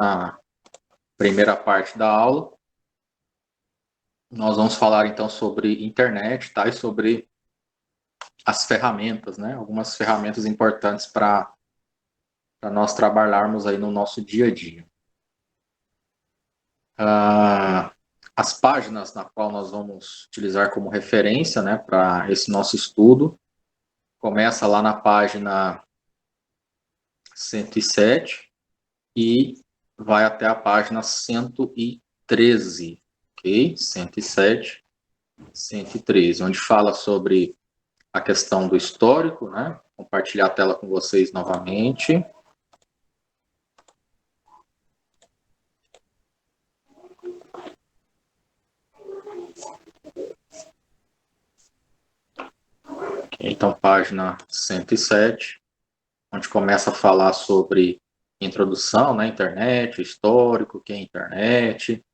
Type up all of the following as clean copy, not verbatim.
na primeira parte da aula. Nós vamos falar então sobre internet, tá? E sobre as ferramentas, né? Algumas ferramentas importantes para nós trabalharmos aí no nosso dia a dia. As páginas na qual nós vamos utilizar como referência, né, para esse nosso estudo, começa lá na página 107 e vai até a página 113, ok? 107, 113, onde fala sobre a questão do histórico, né? Vou compartilhar a tela com vocês novamente. Então, página 107, onde começa a falar sobre introdução, né, internet, histórico, o que é internet.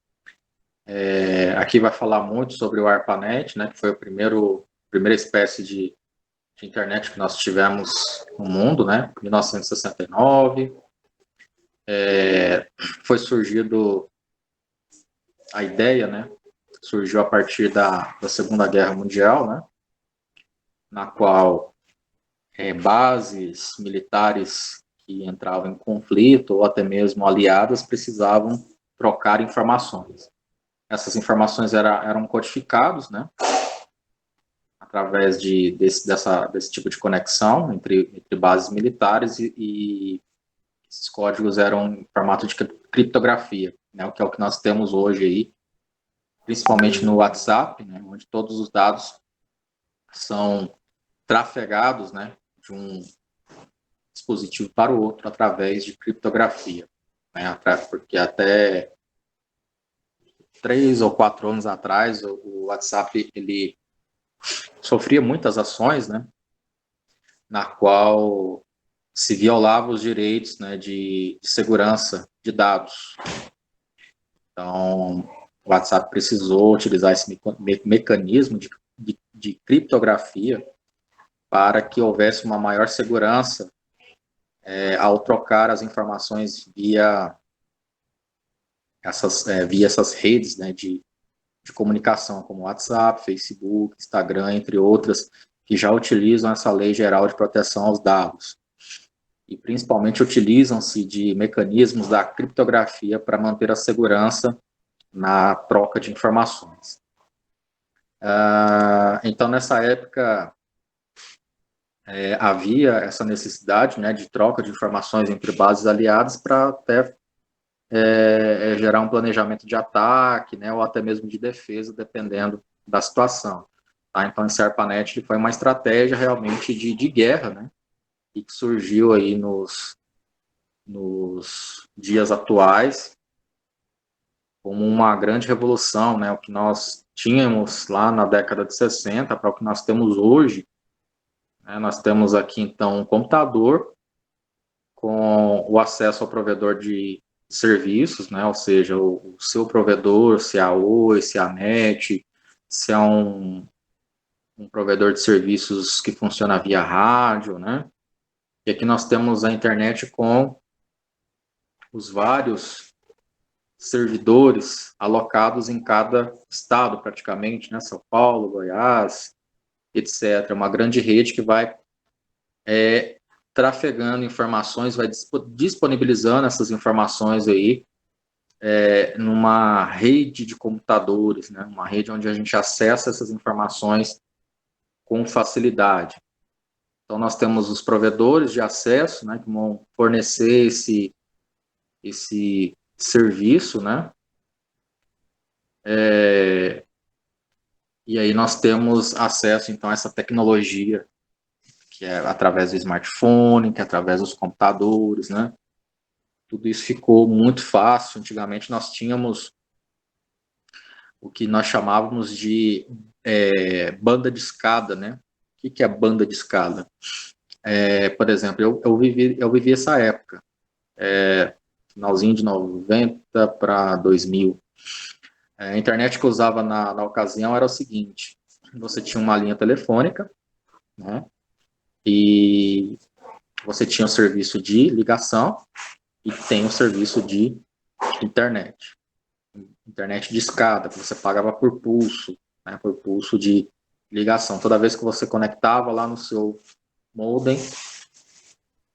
Aqui vai falar muito sobre o ARPANET, né, que foi a primeira espécie de internet que nós tivemos no mundo, né, 1969. Foi surgido a ideia, né, surgiu a partir da Segunda Guerra Mundial, né, na qual bases militares que entravam em conflito ou até mesmo aliadas precisavam trocar informações. Essas informações eram codificadas, né, através desse tipo de conexão entre bases militares e esses códigos eram em formato de criptografia, né, o que é o que nós temos hoje aí, principalmente no WhatsApp, né, onde todos os dados são trafegados, né, de um dispositivo para o outro através de criptografia, né, porque até 3 ou 4 anos atrás o WhatsApp ele sofria muitas ações, né, na qual se violava os direitos, né, de segurança de dados. Então, o WhatsApp precisou utilizar esse mecanismo de criptografia para que houvesse uma maior segurança ao trocar as informações via essas redes, né, de comunicação, como WhatsApp, Facebook, Instagram, entre outras, que já utilizam essa Lei Geral de Proteção aos Dados. E principalmente utilizam-se de mecanismos da criptografia para manter a segurança na troca de informações. Então, nessa época, havia essa necessidade, né, de troca de informações entre bases aliadas para até gerar um planejamento de ataque, né, ou até mesmo de defesa, dependendo da situação. Tá? Então, esse ARPANET foi uma estratégia realmente de guerra, né, e que surgiu aí nos dias atuais como uma grande revolução, né, o que nós tínhamos lá na década de 60 para o que nós temos hoje. Né, nós temos aqui, então, um computador com o acesso ao provedor de serviços, né, ou seja, o seu provedor, se é a Oi, se é a NET, se é um provedor de serviços que funciona via rádio, né, e aqui nós temos a internet com os vários servidores alocados em cada estado, praticamente, né, São Paulo, Goiás, etc. Uma grande rede que vai trafegando informações, vai disponibilizando essas informações aí numa rede de computadores, né, uma rede onde a gente acessa essas informações com facilidade. Então, nós temos os provedores de acesso, né, que vão fornecer esse serviço, né, e aí nós temos acesso, então, a essa tecnologia, que é através do smartphone, que é através dos computadores, né, tudo isso ficou muito fácil. Antigamente nós tínhamos o que nós chamávamos de banda de escada, né? O que é banda de escada? Por exemplo, eu vivi essa época, finalzinho de 90 para 2000. A internet que eu usava na ocasião era o seguinte: você tinha uma linha telefônica, né? E você tinha o serviço de ligação e tem o serviço de internet. Internet de escada, que você pagava por pulso, né, por pulso de ligação. Toda vez que você conectava lá no seu modem,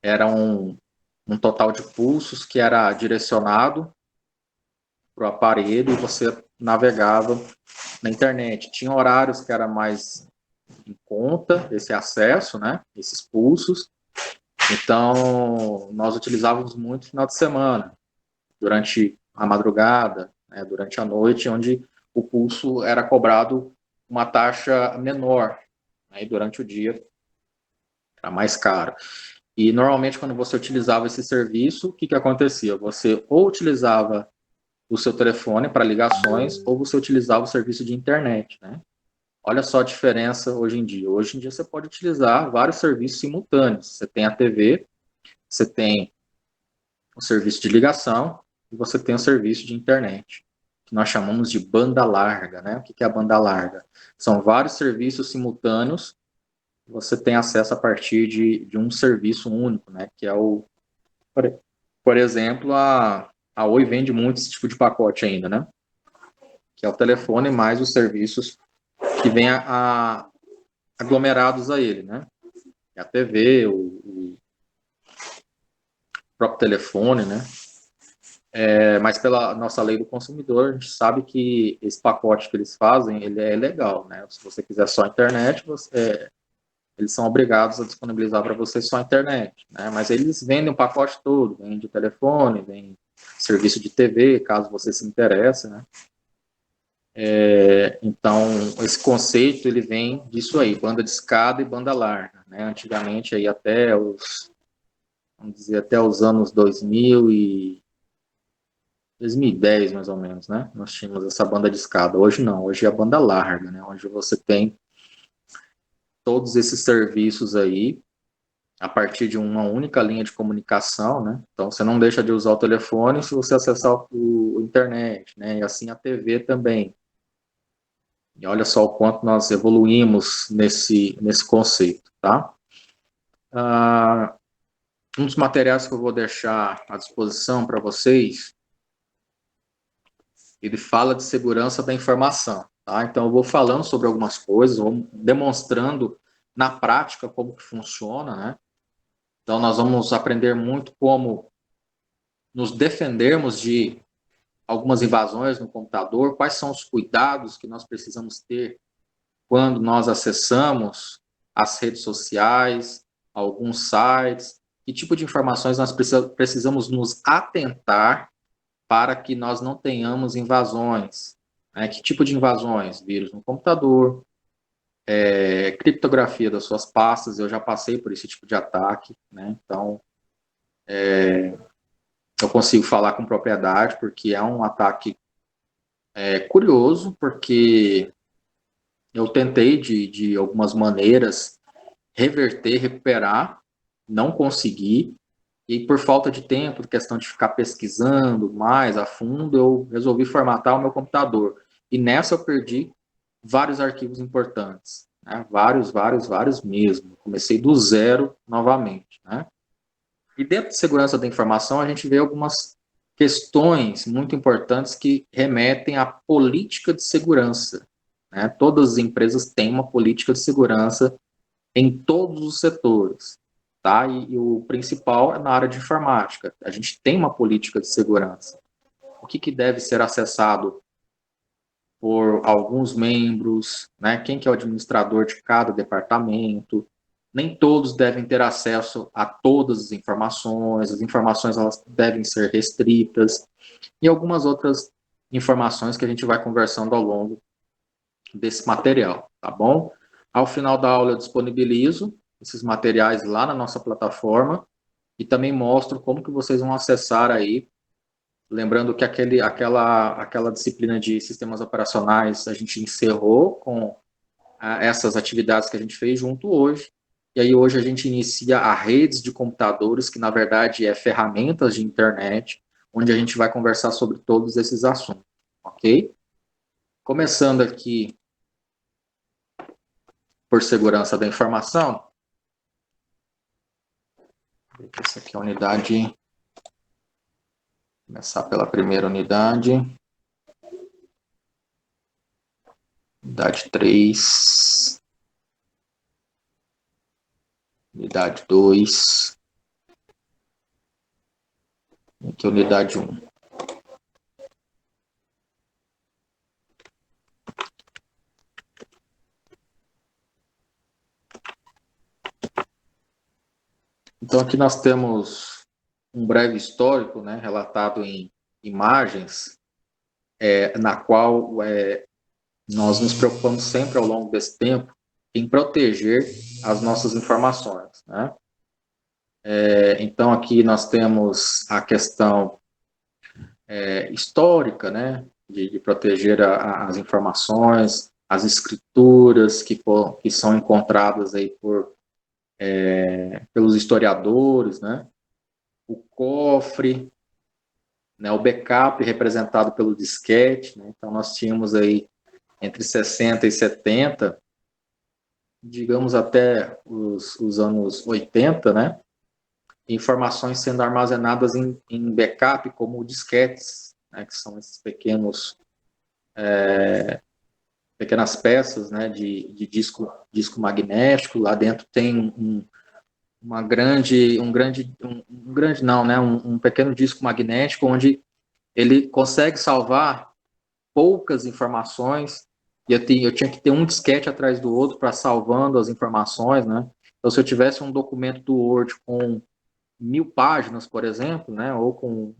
era um total de pulsos que era direcionado para o aparelho e você navegava na internet. Tinha horários que era mais em conta esse acesso, né, esses pulsos. Então, nós utilizávamos muito no final de semana, durante a madrugada, né, durante a noite, onde o pulso era cobrado uma taxa menor, né, e durante o dia era mais caro. E normalmente quando você utilizava esse serviço, o que, que acontecia? Você ou utilizava o seu telefone para ligações ou você utilizava o serviço de internet, né? Olha só a diferença hoje em dia. Hoje em dia você pode utilizar vários serviços simultâneos. Você tem a TV, você tem o serviço de ligação e você tem o serviço de internet, que nós chamamos de banda larga, né? O que é a banda larga? São vários serviços simultâneos que você tem acesso a partir de um serviço único, né? Que é o, por exemplo, a Oi vende muito esse tipo de pacote ainda, né? Que é o telefone mais os serviços que vêm aglomerados a ele, né? A TV, o próprio telefone, né? Mas pela nossa lei do consumidor, a gente sabe que esse pacote que eles fazem, ele é legal, né? Se você quiser só internet, eles são obrigados a disponibilizar para você só internet, né? Mas eles vendem o pacote todo, vende o telefone, vem serviço de TV, caso você se interesse, né? Então, esse conceito, ele vem disso aí, banda de escada e banda larga, né? Antigamente, aí até vamos dizer, até os anos 2010, mais ou menos, né? Nós tínhamos essa banda de escada. Hoje não, hoje é a banda larga, né? Onde você tem todos esses serviços aí a partir de uma única linha de comunicação, né? Então você não deixa de usar o telefone se você acessar o internet, né? E assim a TV também. E olha só o quanto nós evoluímos nesse conceito, tá? Um dos materiais que eu vou deixar à disposição para vocês, ele fala de segurança da informação, tá? Então eu vou falando sobre algumas coisas, vou demonstrando na prática como que funciona, né? Então nós vamos aprender muito como nos defendermos de algumas invasões no computador, quais são os cuidados que nós precisamos ter quando nós acessamos as redes sociais, alguns sites, que tipo de informações nós precisamos nos atentar para que nós não tenhamos invasões, né? Que tipo de invasões? Vírus no computador, criptografia das suas pastas, eu já passei por esse tipo de ataque, né? Então, eu consigo falar com propriedade, porque é um ataque curioso, porque eu tentei de algumas maneiras reverter, recuperar, não consegui, e por falta de tempo, questão de ficar pesquisando mais a fundo, eu resolvi formatar o meu computador. E nessa eu perdi vários arquivos importantes, né? Vários mesmo. Comecei do zero novamente, né? E dentro de segurança da informação, a gente vê algumas questões muito importantes que remetem à política de segurança, né? Todas as empresas têm uma política de segurança em todos os setores, tá? E o principal é na área de informática. A gente tem uma política de segurança. O que deve ser acessado por alguns membros, né? Quem que é o administrador de cada departamento? Nem todos devem ter acesso a todas as informações elas devem ser restritas, e algumas outras informações que a gente vai conversando ao longo desse material, tá bom? Ao final da aula eu disponibilizo esses materiais lá na nossa plataforma e também mostro como que vocês vão acessar aí, lembrando que aquela disciplina de sistemas operacionais a gente encerrou com essas atividades que a gente fez junto hoje, e aí hoje a gente inicia a redes de computadores, que na verdade é ferramentas de internet, onde a gente vai conversar sobre todos esses assuntos, ok? Começando aqui por segurança da informação, essa aqui é a unidade Começar pela primeira unidade. Unidade 3. Unidade 2. Aqui, unidade 1. Então, aqui nós temos um breve histórico, né, relatado em imagens, na qual nós nos preocupamos sempre ao longo desse tempo em proteger as nossas informações, né? Então, aqui nós temos a questão histórica, né, de proteger as informações, as escrituras que são encontradas aí pelos historiadores, né? O cofre, né? O backup representado pelo disquete, né? Então, nós tínhamos aí entre 60 e 70, digamos até os anos 80, né? Informações sendo armazenadas em backup como disquetes, né? Que são esses pequenas peças, né? De disco magnético. Lá dentro tem um pequeno disco magnético onde ele consegue salvar poucas informações, e eu tinha que ter um disquete atrás do outro para salvando as informações, né? Então, se eu tivesse um documento do Word com 1000 páginas, por exemplo, né, ou com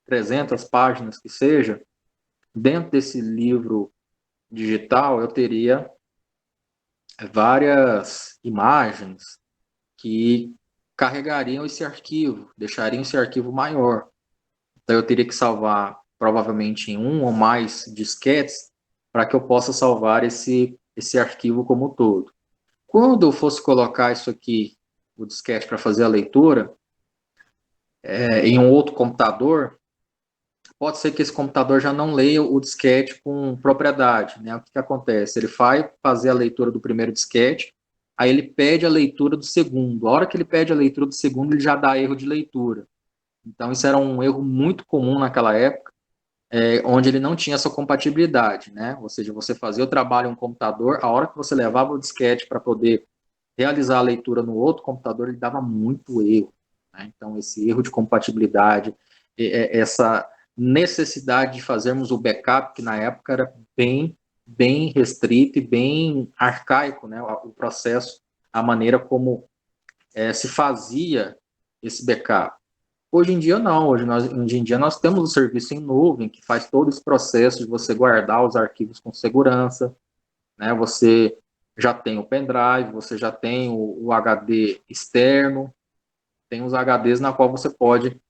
300 páginas que seja, dentro desse livro digital eu teria várias imagens que carregariam esse arquivo, deixariam esse arquivo maior. Então, eu teria que salvar provavelmente em um ou mais disquetes para que eu possa salvar esse arquivo como um todo. Quando eu fosse colocar isso aqui, o disquete, para fazer a leitura, em um outro computador, pode ser que esse computador já não leia o disquete com propriedade, né? O que acontece? Ele vai fazer a leitura do primeiro disquete, aí ele pede a leitura do segundo. A hora que ele pede a leitura do segundo, ele já dá erro de leitura. Então, isso era um erro muito comum naquela época, onde ele não tinha essa compatibilidade, né? Ou seja, você fazia o trabalho em um computador, a hora que você levava o disquete para poder realizar a leitura no outro computador, ele dava muito erro, né? Então, esse erro de compatibilidade, essa necessidade de fazermos o backup, que na época era bem restrito e bem arcaico, né? O processo, a maneira como se fazia esse backup. Hoje em dia não, hoje em dia nós temos o serviço em nuvem que faz todo esse processo de você guardar os arquivos com segurança, né? Você já tem o pendrive, você já tem o HD externo, tem os HDs na qual você pode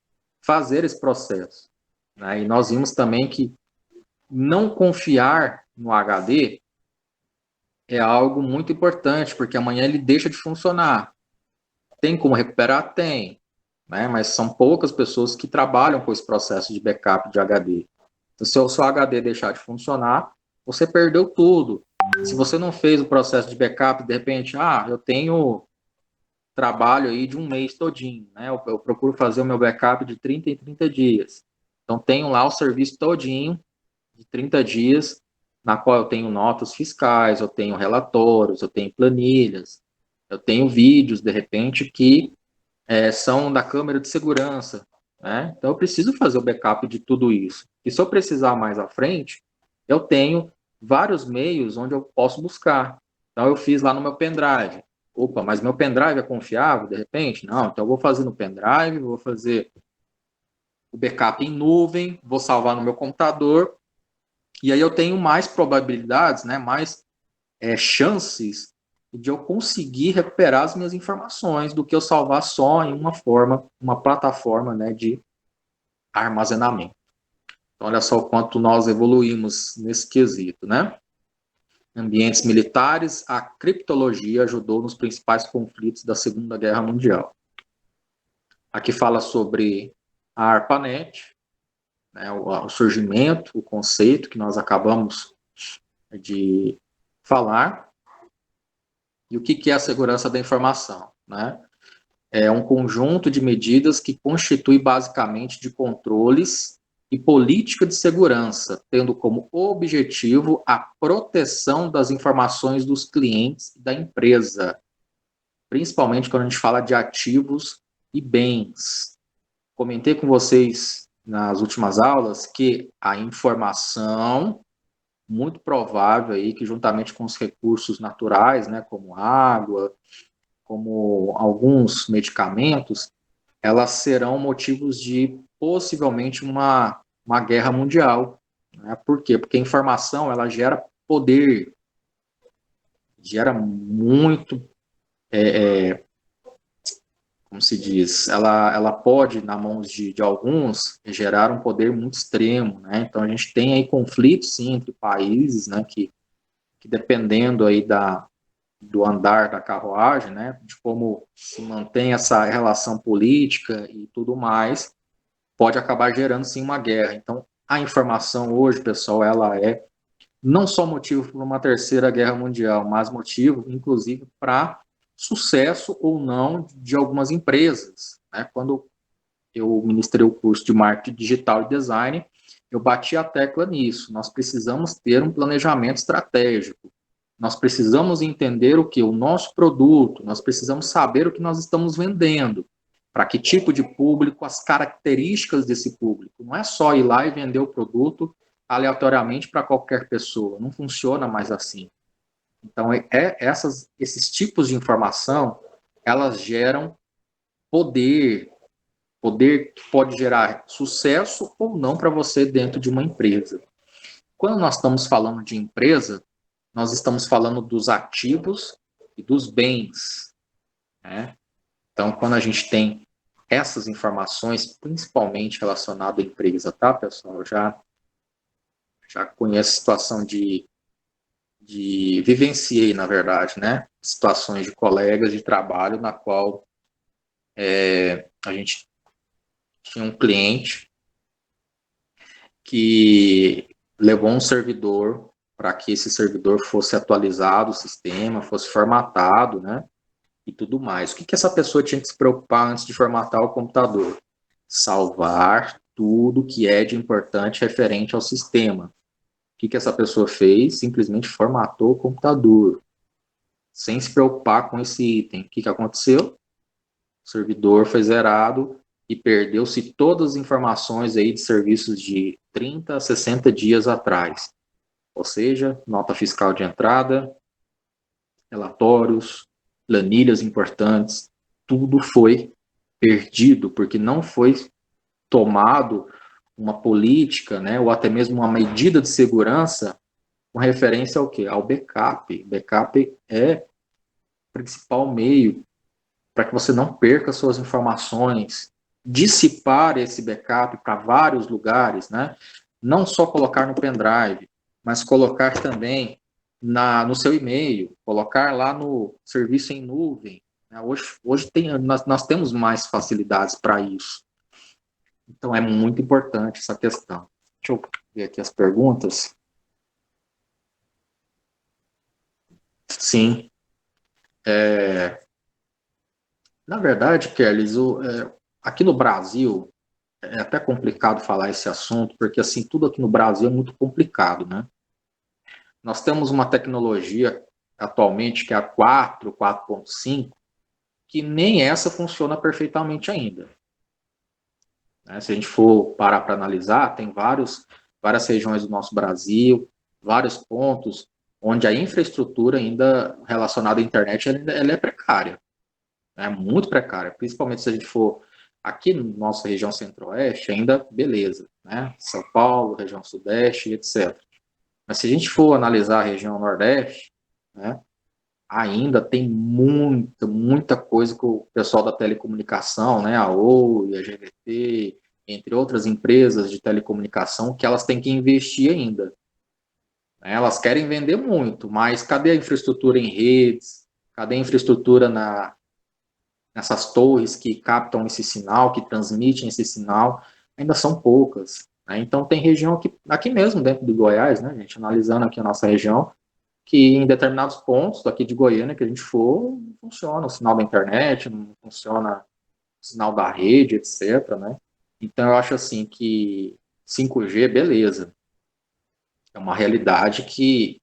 fazer esse processo, né? E nós vimos também que não confiar no HD é algo muito importante, porque amanhã ele deixa de funcionar. Tem como recuperar? Tem, né? Mas são poucas pessoas que trabalham com esse processo de backup de HD. Então, se o seu HD deixar de funcionar, você perdeu tudo. Se você não fez o processo de backup, de repente, eu tenho trabalho aí de um mês todinho, né? Eu procuro fazer o meu backup de 30 em 30 dias. Então, tenho lá o serviço todinho de 30 dias, na qual eu tenho notas fiscais, eu tenho relatórios, eu tenho planilhas, eu tenho vídeos, de repente, que são da câmera de segurança, né? Então, eu preciso fazer o backup de tudo isso. E se eu precisar mais à frente, eu tenho vários meios onde eu posso buscar. Então, eu fiz lá no meu pendrive. Opa, mas meu pendrive é confiável, de repente? Não, então eu vou fazer no pendrive, vou fazer o backup em nuvem, vou salvar no meu computador, e aí eu tenho mais probabilidades, né, mais chances de eu conseguir recuperar as minhas informações do que eu salvar só em uma plataforma, né, de armazenamento. Então, olha só o quanto nós evoluímos nesse quesito, né? Ambientes militares, a criptologia ajudou nos principais conflitos da Segunda Guerra Mundial. Aqui fala sobre a ARPANET, né, o surgimento, o conceito que nós acabamos de falar, e o que é a segurança da informação, né? é um conjunto de medidas que constitui basicamente de controles e política de segurança, tendo como objetivo a proteção das informações dos clientes e da empresa, principalmente quando a gente fala de ativos e bens. Comentei com vocês nas últimas aulas que a informação, muito provável aí que juntamente com os recursos naturais, né, como água, como alguns medicamentos, elas serão motivos de possivelmente uma guerra mundial. Né? Por quê? Porque a informação ela gera poder, gera muito, como se diz, ela pode, na mãos de alguns, gerar um poder muito extremo. Né? Então, a gente tem aí conflitos, sim, entre países, né, que dependendo aí do andar da carruagem, né, de como se mantém essa relação política e tudo mais, pode acabar gerando sim uma guerra. Então, a informação hoje, pessoal, ela é não só motivo para uma terceira guerra mundial, mas motivo, inclusive, para sucesso ou não de algumas empresas. Né? Quando eu ministrei o curso de marketing digital e design, eu bati a tecla nisso. Nós precisamos ter um planejamento estratégico. Nós precisamos entender o que? O nosso produto, nós precisamos saber o que nós estamos vendendo, para que tipo de público, as características desse público. Não é só ir lá e vender o produto aleatoriamente para qualquer pessoa, não funciona mais assim. Então, esses tipos de informação, elas geram poder, poder que pode gerar sucesso ou não para você dentro de uma empresa. Quando nós estamos falando de empresa, nós estamos falando dos ativos e dos bens. Né? Então, quando a gente tem essas informações, principalmente relacionadas à empresa, tá, pessoal? Eu já conheço situação vivenciei, na verdade, né? Situações de colegas de trabalho na qual a gente tinha um cliente que levou um servidor para que esse servidor fosse atualizado, o sistema fosse formatado, né? E tudo mais. O que essa pessoa tinha que se preocupar antes de formatar o computador? Salvar tudo que é de importante referente ao sistema. O que essa pessoa fez? Simplesmente formatou o computador, sem se preocupar com esse item. O que aconteceu? O servidor foi zerado e perdeu-se todas as informações aí de serviços de 30 a 60 dias atrás. Ou seja, nota fiscal de entrada, relatórios, planilhas importantes, tudo foi perdido, porque não foi tomado uma política, né, ou até mesmo uma medida de segurança com referência ao quê? Ao backup. Backup é o principal meio para que você não perca suas informações, dissipar esse backup para vários lugares, né? Não só colocar no pendrive, mas colocar também no seu e-mail, colocar lá no serviço em nuvem. Né? Hoje nós temos mais facilidades para isso. Então é muito importante essa questão. Deixa eu ver aqui as perguntas. Sim. Na verdade, Kelly, aqui no Brasil, é até complicado falar esse assunto, porque assim, tudo aqui no Brasil é muito complicado, né? Nós temos uma tecnologia atualmente que é a 4.5, que nem essa funciona perfeitamente ainda. Né? Se a gente for parar para analisar, tem várias regiões do nosso Brasil, vários pontos onde a infraestrutura ainda relacionada à internet ela é precária, né? Muito precária, principalmente se a gente for aqui na nossa região centro-oeste, ainda beleza, né? São Paulo, região sudeste, etc. Mas se a gente for analisar a região nordeste, né, ainda tem muita coisa que o pessoal da telecomunicação, né, a Oi, a GVT, entre outras empresas de telecomunicação, que elas têm que investir ainda. Né? Elas querem vender muito, mas cadê a infraestrutura em redes? Cadê a infraestrutura nessas torres que captam esse sinal, que transmitem esse sinal? Ainda são poucas. Né? Então tem região aqui mesmo, dentro do Goiás, né, gente, analisando aqui a nossa região, que em determinados pontos daqui de Goiânia que a gente for, não funciona o sinal da internet, não funciona o sinal da rede, etc, né? Então, eu acho assim que 5G, beleza, é uma realidade que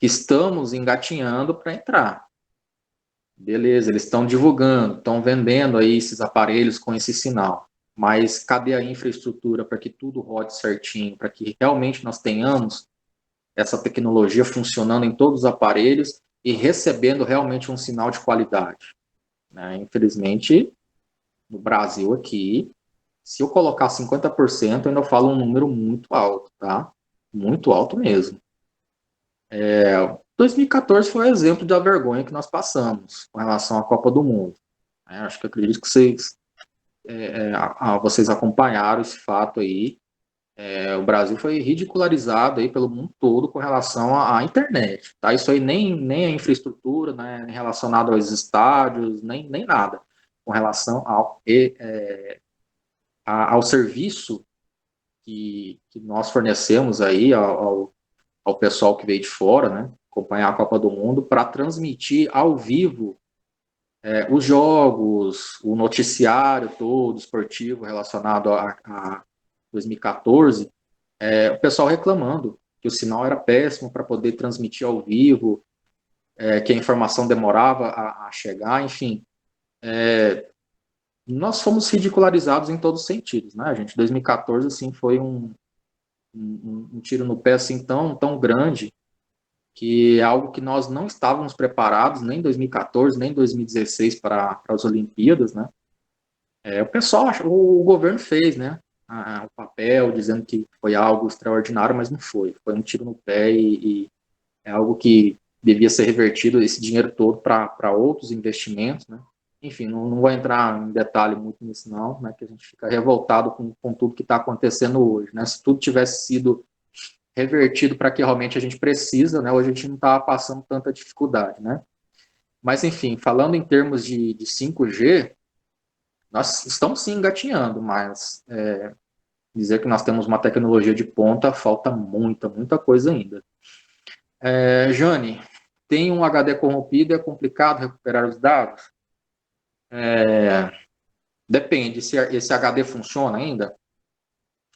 estamos engatinhando para entrar. Beleza, eles estão divulgando, estão vendendo aí esses aparelhos com esse sinal. Mas cadê a infraestrutura para que tudo rode certinho, para que realmente nós tenhamos essa tecnologia funcionando em todos os aparelhos e recebendo realmente um sinal de qualidade, né? Infelizmente, no Brasil aqui, se eu colocar 50%, eu ainda falo um número muito alto, tá? Muito alto mesmo. 2014 foi um exemplo da vergonha que nós passamos com relação à Copa do Mundo. Acho que acredito que vocês acompanharam esse fato aí. O Brasil foi ridicularizado aí pelo mundo todo com relação à internet. Tá? Isso aí nem a infraestrutura, né, relacionado aos estádios, nem nada. Com relação ao serviço que nós fornecemos aí ao pessoal que veio de fora, né, acompanhar a Copa do Mundo, para transmitir ao vivo os jogos, o noticiário todo esportivo relacionado a 2014, o pessoal reclamando que o sinal era péssimo para poder transmitir ao vivo, que a informação demorava a chegar, enfim. Nós fomos ridicularizados em todos os sentidos, né, gente? 2014, assim, foi um tiro no pé, assim, tão grande, que é algo que nós não estávamos preparados, nem em 2014, nem em 2016 para as Olimpíadas, né? O pessoal, o governo fez, né? O papel, dizendo que foi algo extraordinário, mas não foi. Foi um tiro no pé e é algo que devia ser revertido, esse dinheiro todo, para outros investimentos, né? Enfim, não vou entrar em detalhe muito nisso não, né? Que a gente fica revoltado com tudo que está acontecendo hoje, né? Se tudo tivesse sido revertido para que realmente a gente precisa, né? Hoje a gente não estava passando tanta dificuldade, né? Mas, enfim, falando em termos de 5G, nós estamos sim engatinhando, mas dizer que nós temos uma tecnologia de ponta, falta muita coisa ainda. Jane, tem um HD corrompido, é complicado recuperar os dados? Depende, se esse HD funciona ainda.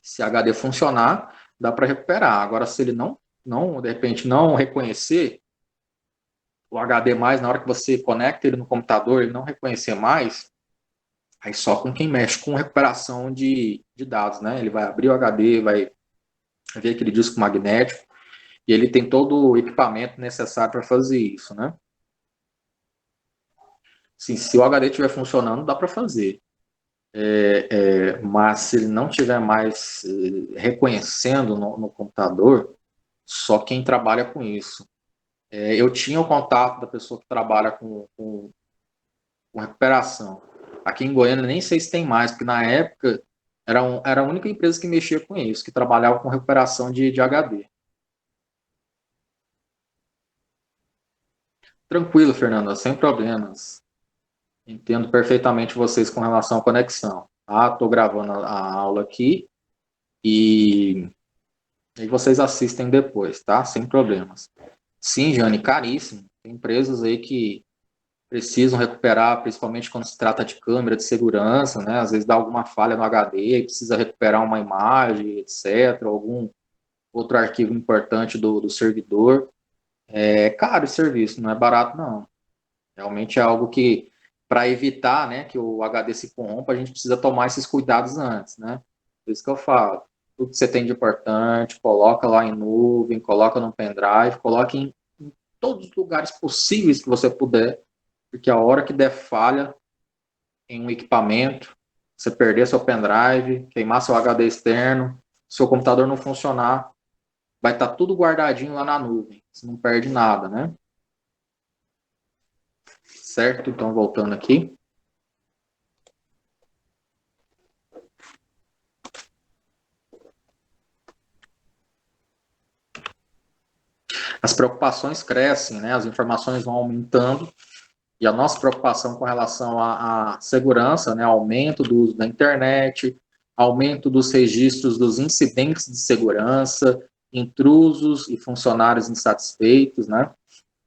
Se HD funcionar, dá para recuperar. Agora, se ele de repente, não reconhecer o HD mais, na hora que você conecta ele no computador, ele não reconhecer mais, aí só com quem mexe com recuperação de dados, né? Ele vai abrir o HD, vai ver aquele disco magnético, e ele tem todo o equipamento necessário para fazer isso, né? Sim, se o HD estiver funcionando, dá para fazer. Mas se ele não estiver mais reconhecendo no computador, só quem trabalha com isso. Eu tinha o contato da pessoa que trabalha com recuperação. Aqui em Goiânia nem sei se tem mais, porque na época era a única empresa que mexia com isso, que trabalhava com recuperação de HD. Tranquilo, Fernanda, sem problemas. Entendo perfeitamente vocês com relação à conexão. Tá? Estou gravando a aula aqui e vocês assistem depois, tá? Sem problemas. Sim, Jane, caríssimo. Tem empresas aí que precisam recuperar, principalmente quando se trata de câmera de segurança, né? Às vezes dá alguma falha no HD, precisa recuperar uma imagem, etc., algum outro arquivo importante do servidor. É caro esse serviço, não é barato, não. Realmente é algo que, para evitar, né, que o HD se corrompa, a gente precisa tomar esses cuidados antes, né? Por isso que eu falo, tudo que você tem de importante, coloca lá em nuvem, coloca no pendrive, coloca em todos os lugares possíveis que você puder, porque a hora que der falha em um equipamento, você perder seu pendrive, queimar seu HD externo, seu computador não funcionar, vai estar tudo guardadinho lá na nuvem, você não perde nada, né? Certo? Então, voltando aqui. As preocupações crescem, né? As informações vão aumentando e a nossa preocupação com relação à segurança, né? Aumento do uso da internet, aumento dos registros dos incidentes de segurança, intrusos e funcionários insatisfeitos, né?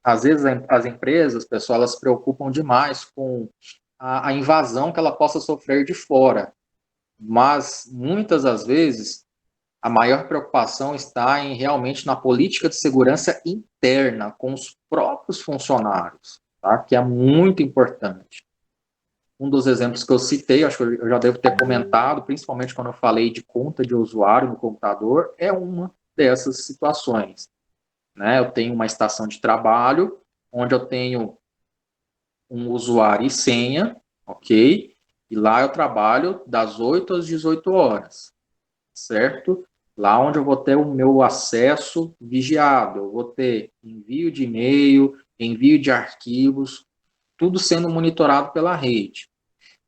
Às vezes as empresas, pessoal, elas se preocupam demais com a invasão que ela possa sofrer de fora, mas muitas das vezes a maior preocupação está em realmente na política de segurança interna com os próprios funcionários, tá? Que é muito importante. Um dos exemplos que eu citei, acho que eu já devo ter comentado, principalmente quando eu falei de conta de usuário no computador, é uma dessas situações, né? Eu tenho uma estação de trabalho onde eu tenho um usuário e senha, ok? E lá eu trabalho das 8 às 18 horas, certo? Lá onde eu vou ter o meu acesso vigiado, eu vou ter envio de e-mail, envio de arquivos, tudo sendo monitorado pela rede.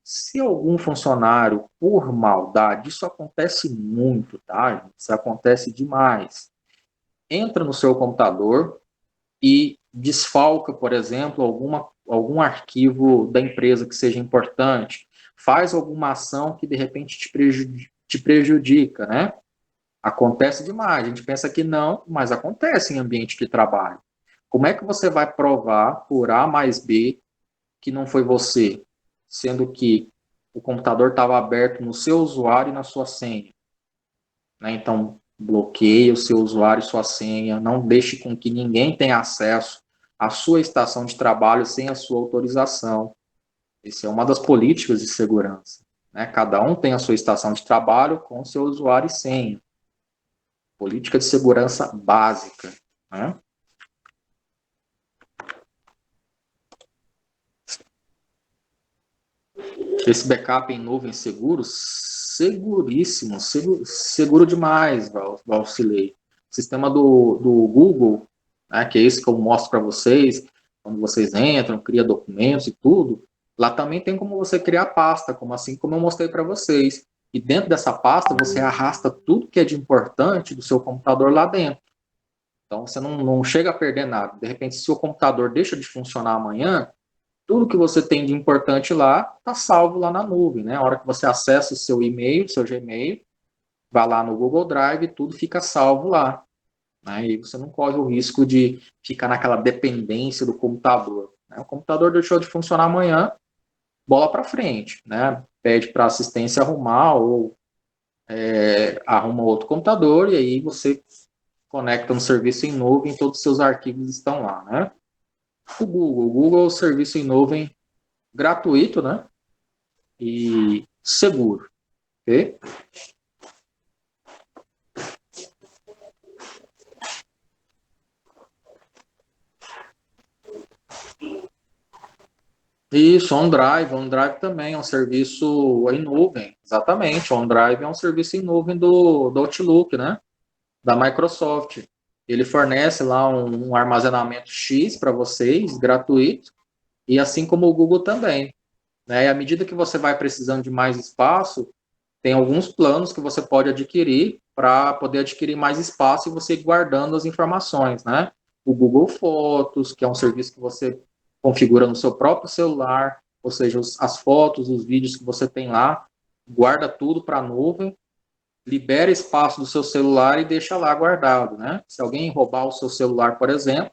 Se algum funcionário, por maldade, isso acontece muito, tá, gente? Isso acontece demais. Entra no seu computador e desfalca, por exemplo, algum arquivo da empresa que seja importante, faz alguma ação que de repente te prejudica, né? Acontece demais. A gente pensa que não, mas acontece em ambiente de trabalho. Como é que você vai provar por A mais B que não foi você, sendo que o computador estava aberto no seu usuário e na sua senha, né? Então, bloqueie o seu usuário e sua senha, não deixe com que ninguém tenha acesso à sua estação de trabalho sem a sua autorização. Essa é uma das políticas de segurança, né? Cada um tem a sua estação de trabalho com seu usuário e senha. Política de segurança básica, né? Esse backup em nuvem seguro, seguríssimo, seguro demais, Valcilei. Sistema do Google, né, que é esse que eu mostro para vocês, quando vocês entram, cria documentos e tudo, lá também tem como você criar pasta, como assim como eu mostrei para vocês. E dentro dessa pasta você arrasta tudo que é de importante do seu computador lá dentro. Então você não chega a perder nada. De repente, se o computador deixa de funcionar amanhã, tudo que você tem de importante lá está salvo lá na nuvem, né? A hora que você acessa o seu e-mail, seu Gmail, vai lá no Google Drive, tudo fica salvo lá, né? E você não corre o risco de ficar naquela dependência do computador, né? O computador deixou de funcionar amanhã, bola para frente, né? Pede para assistência arrumar ou arruma outro computador e aí você conecta no serviço em nuvem, todos os seus arquivos estão lá, né? O Google é o serviço em nuvem gratuito, né? E seguro, ok? Isso, OneDrive também é um serviço em nuvem, exatamente. O OneDrive é um serviço em nuvem do Outlook, né? Da Microsoft. Ele fornece lá um armazenamento X para vocês, gratuito, e assim como o Google também, né? E à medida que você vai precisando de mais espaço, tem alguns planos que você pode adquirir para poder adquirir mais espaço e você ir guardando as informações, né? O Google Fotos, que é um serviço que você configura no seu próprio celular, ou seja, as fotos, os vídeos que você tem lá, guarda tudo para a nuvem, libera espaço do seu celular e deixa lá guardado, né? Se alguém roubar o seu celular, por exemplo,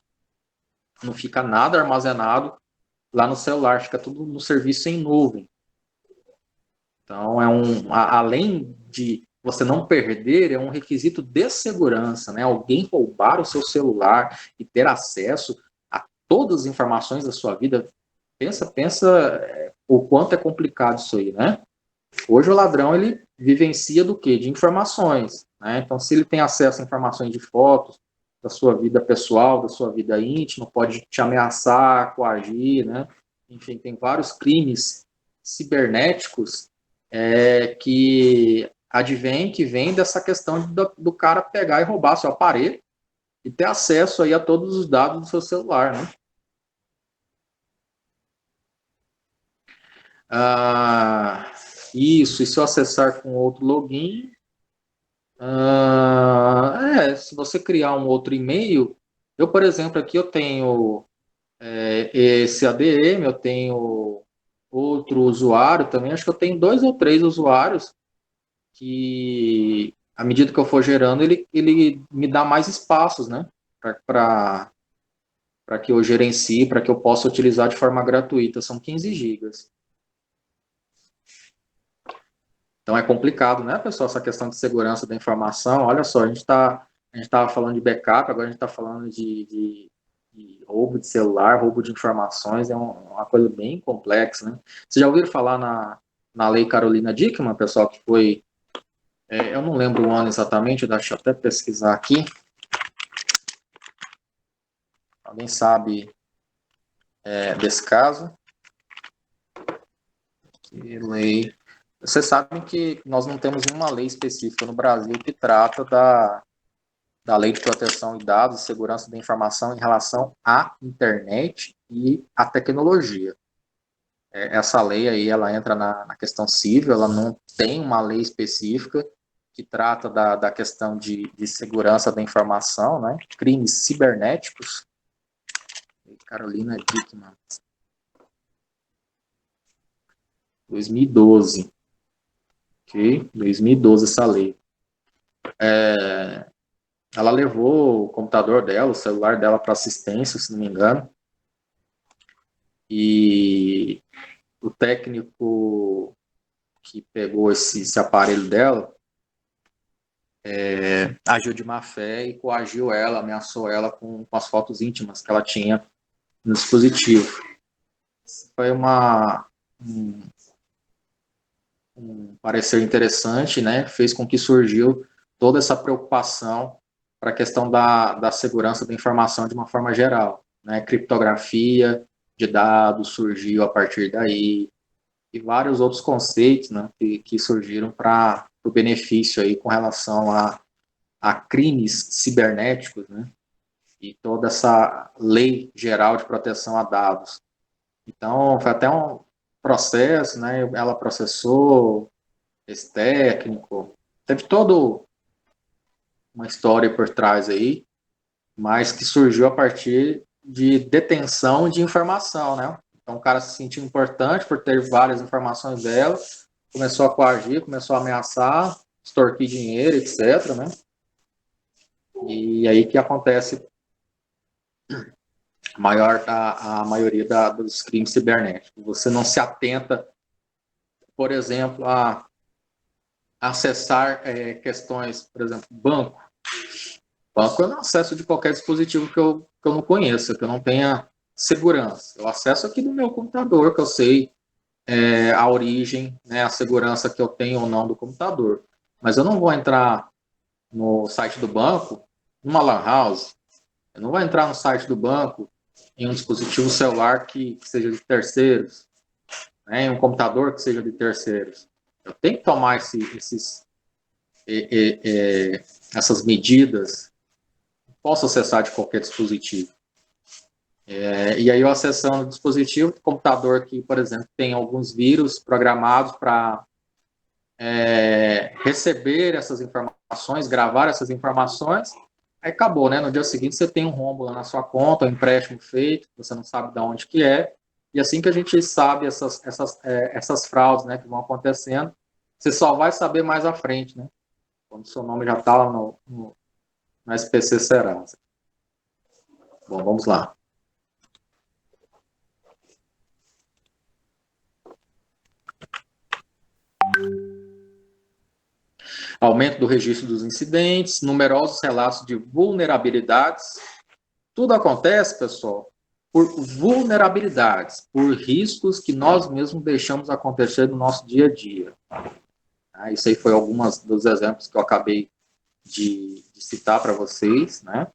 não fica nada armazenado lá no celular, fica tudo no serviço em nuvem. Então, além de você não perder, é um requisito de segurança, né? Alguém roubar o seu celular e ter acesso a todas as informações da sua vida, pensa o quanto é complicado isso aí, né? Hoje o ladrão, ele vivencia do quê? De informações, né? Então, se ele tem acesso a informações de fotos da sua vida pessoal, da sua vida íntima, pode te ameaçar, coagir, né? Enfim, tem vários crimes cibernéticos que vem dessa questão do cara pegar e roubar seu aparelho e ter acesso aí a todos os dados do seu celular, né? Ah, isso, e se eu acessar com outro login, se você criar um outro e-mail, eu, por exemplo, aqui eu tenho esse ADM, eu tenho outro usuário também, acho que eu tenho dois ou três usuários que à medida que eu for gerando, ele me dá mais espaços, né? Para que eu gerencie, para que eu possa utilizar de forma gratuita. São 15 gigas. Então é complicado, né, pessoal, essa questão de segurança da informação. Olha só, a gente estava falando de backup, agora a gente está falando de roubo de celular, roubo de informações, é uma coisa bem complexa, né? Vocês já ouviram falar na Lei Carolina Dickmann, pessoal, que foi, eu não lembro o ano exatamente, deixa eu até pesquisar aqui. Alguém sabe desse caso? Que lei... Vocês sabem que nós não temos uma lei específica no Brasil que trata da Lei de Proteção de Dados e Segurança da Informação em relação à internet e à tecnologia. Essa lei aí, ela entra na questão civil, ela não tem uma lei específica que trata da questão de segurança da informação, né? Crimes cibernéticos. Carolina Dickmann. 2012. Ok? 2012 essa lei. Ela levou o computador dela, o celular dela para assistência, se não me engano. E o técnico que pegou esse aparelho dela agiu de má fé e coagiu ela, ameaçou ela com as fotos íntimas que ela tinha no dispositivo. Foi um parecer interessante, né? Fez com que surgiu toda essa preocupação para a questão da segurança da informação de uma forma geral, né? Criptografia de dados surgiu a partir daí, e vários outros conceitos, né, que surgiram para o benefício aí com relação a crimes cibernéticos, né, e toda essa lei geral de proteção a dados. Então, foi até um processo, né, ela processou esse técnico, teve toda uma história por trás aí, mas que surgiu a partir de detenção de informação, né? Então o cara se sentiu importante por ter várias informações dela, começou a coagir, começou a ameaçar, extorquir dinheiro, etc, né? E aí que acontece a maioria dos crimes cibernéticos. Você não se atenta, por exemplo, a acessar questões, por exemplo, banco. Banco eu não acesso de qualquer dispositivo que eu não conheça, que eu não tenha segurança. Eu acesso aqui no meu computador, que eu sei a origem, né, a segurança que eu tenho ou não do computador. Mas eu não vou entrar no site do banco numa lan house. Eu não vou entrar no site do banco em um dispositivo celular que seja de terceiros, né, em um computador que seja de terceiros. Eu tenho que tomar essas medidas. Posso acessar de qualquer dispositivo. E aí eu acessando o dispositivo, computador que, por exemplo, tem alguns vírus programados para receber essas informações, gravar essas informações, aí acabou, né? No dia seguinte você tem um rombo lá na sua conta, um empréstimo feito, você não sabe de onde que é, e assim que a gente sabe essas fraudes, né, que vão acontecendo, você só vai saber mais à frente, né? Quando o seu nome já está lá no SPC Serasa. Bom, vamos lá. Aumento do registro dos incidentes, numerosos relatos de vulnerabilidades. Tudo acontece, pessoal, por vulnerabilidades, por riscos que nós mesmos deixamos acontecer no nosso dia a dia. Isso aí foi alguns dos exemplos que eu acabei de citar para vocês, né?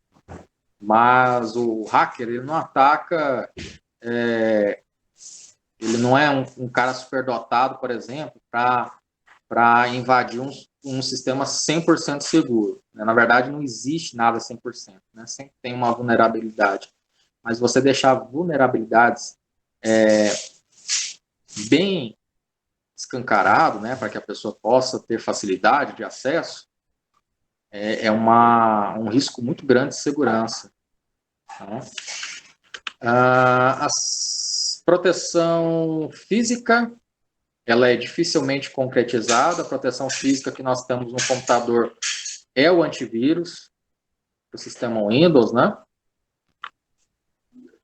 Mas o hacker, ele não ataca, ele não é um cara superdotado, por exemplo, para invadir um sistema 100% seguro. Na verdade, não existe nada 100%, né? Sempre tem uma vulnerabilidade. Mas você deixar vulnerabilidades bem escancarado, né, para que a pessoa possa ter facilidade de acesso, um risco muito grande de segurança. Tá? A proteção física, ela é dificilmente concretizada. A proteção física que nós temos no computador é o antivírus, o sistema Windows, né?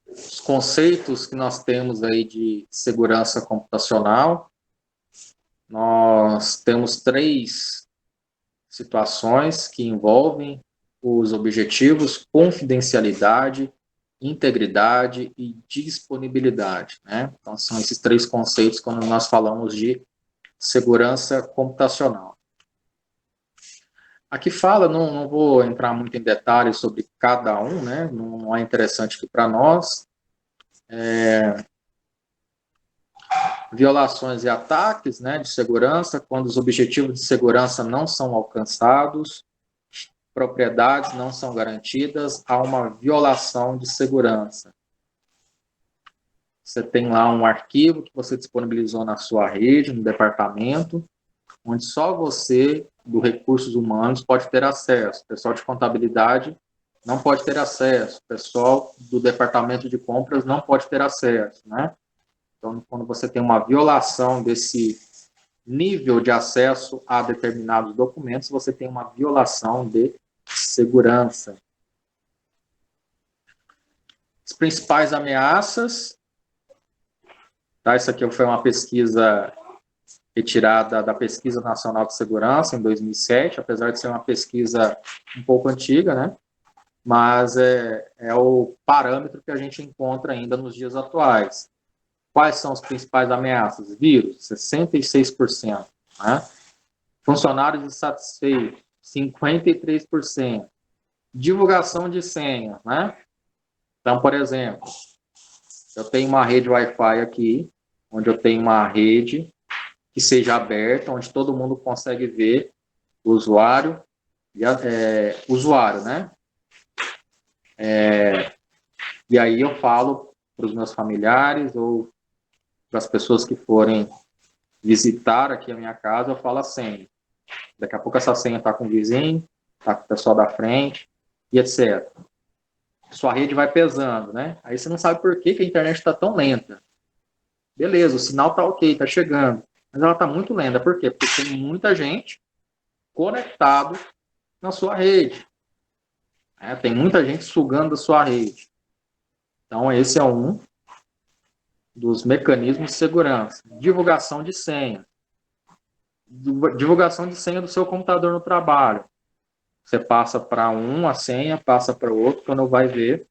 Os conceitos que nós temos aí de segurança computacional, nós temos 3 situações que envolvem os objetivos: confidencialidade, integridade e disponibilidade, né? Então, são esses 3 conceitos quando nós falamos de segurança computacional. Aqui fala, não vou entrar muito em detalhes sobre cada um, né? Não é interessante aqui para nós. Violações e ataques, né, de segurança, quando os objetivos de segurança não são alcançados, propriedades não são garantidas, há uma violação de segurança. Você tem lá um arquivo que você disponibilizou na sua rede, no departamento, onde só você, do Recursos Humanos, pode ter acesso. O pessoal de contabilidade não pode ter acesso. O pessoal do departamento de compras não pode ter acesso, né? Então, quando você tem uma violação desse nível de acesso a determinados documentos, você tem uma violação de segurança. As principais ameaças, tá? Isso aqui foi uma pesquisa retirada da Pesquisa Nacional de Segurança, em 2007, apesar de ser uma pesquisa um pouco antiga, né? Mas é o parâmetro que a gente encontra ainda nos dias atuais. Quais são as principais ameaças? Vírus, 66%. Né? Funcionários insatisfeitos, 53%. Divulgação de senha. Né? Então, por exemplo, eu tenho uma rede Wi-Fi aqui, onde eu tenho uma rede que seja aberta, onde todo mundo consegue ver o usuário, né? E aí eu falo para os meus familiares ou para as pessoas que forem visitar aqui a minha casa, eu falo a senha. Daqui a pouco essa senha está com o vizinho, está com o pessoal da frente, e etc. Sua rede vai pesando, né? Aí você não sabe por que a internet está tão lenta. Beleza, o sinal está ok, está chegando. Mas ela está muito lenta. Por quê? Porque tem muita gente conectado na sua rede. Tem muita gente sugando a sua rede. Então, esse é um dos mecanismos de segurança. Divulgação de senha. Divulgação de senha do seu computador no trabalho. Você passa para um a senha, passa para o outro, quando vai ver,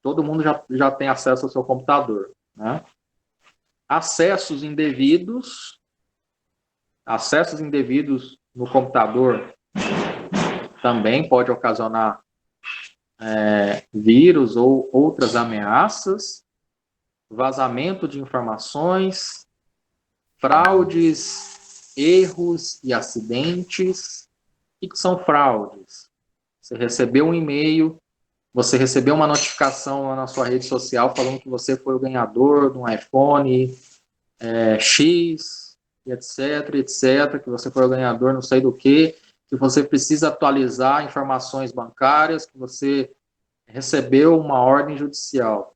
todo mundo já tem acesso ao seu computador. Né? Acessos indevidos no computador também pode ocasionar vírus ou outras ameaças, vazamento de informações, fraudes, erros e acidentes. O que são fraudes? Você recebeu um e-mail, você recebeu uma notificação na sua rede social falando que você foi o ganhador de um iPhone X, etc, que você foi o ganhador não sei do que você precisa atualizar informações bancárias, que você recebeu uma ordem judicial.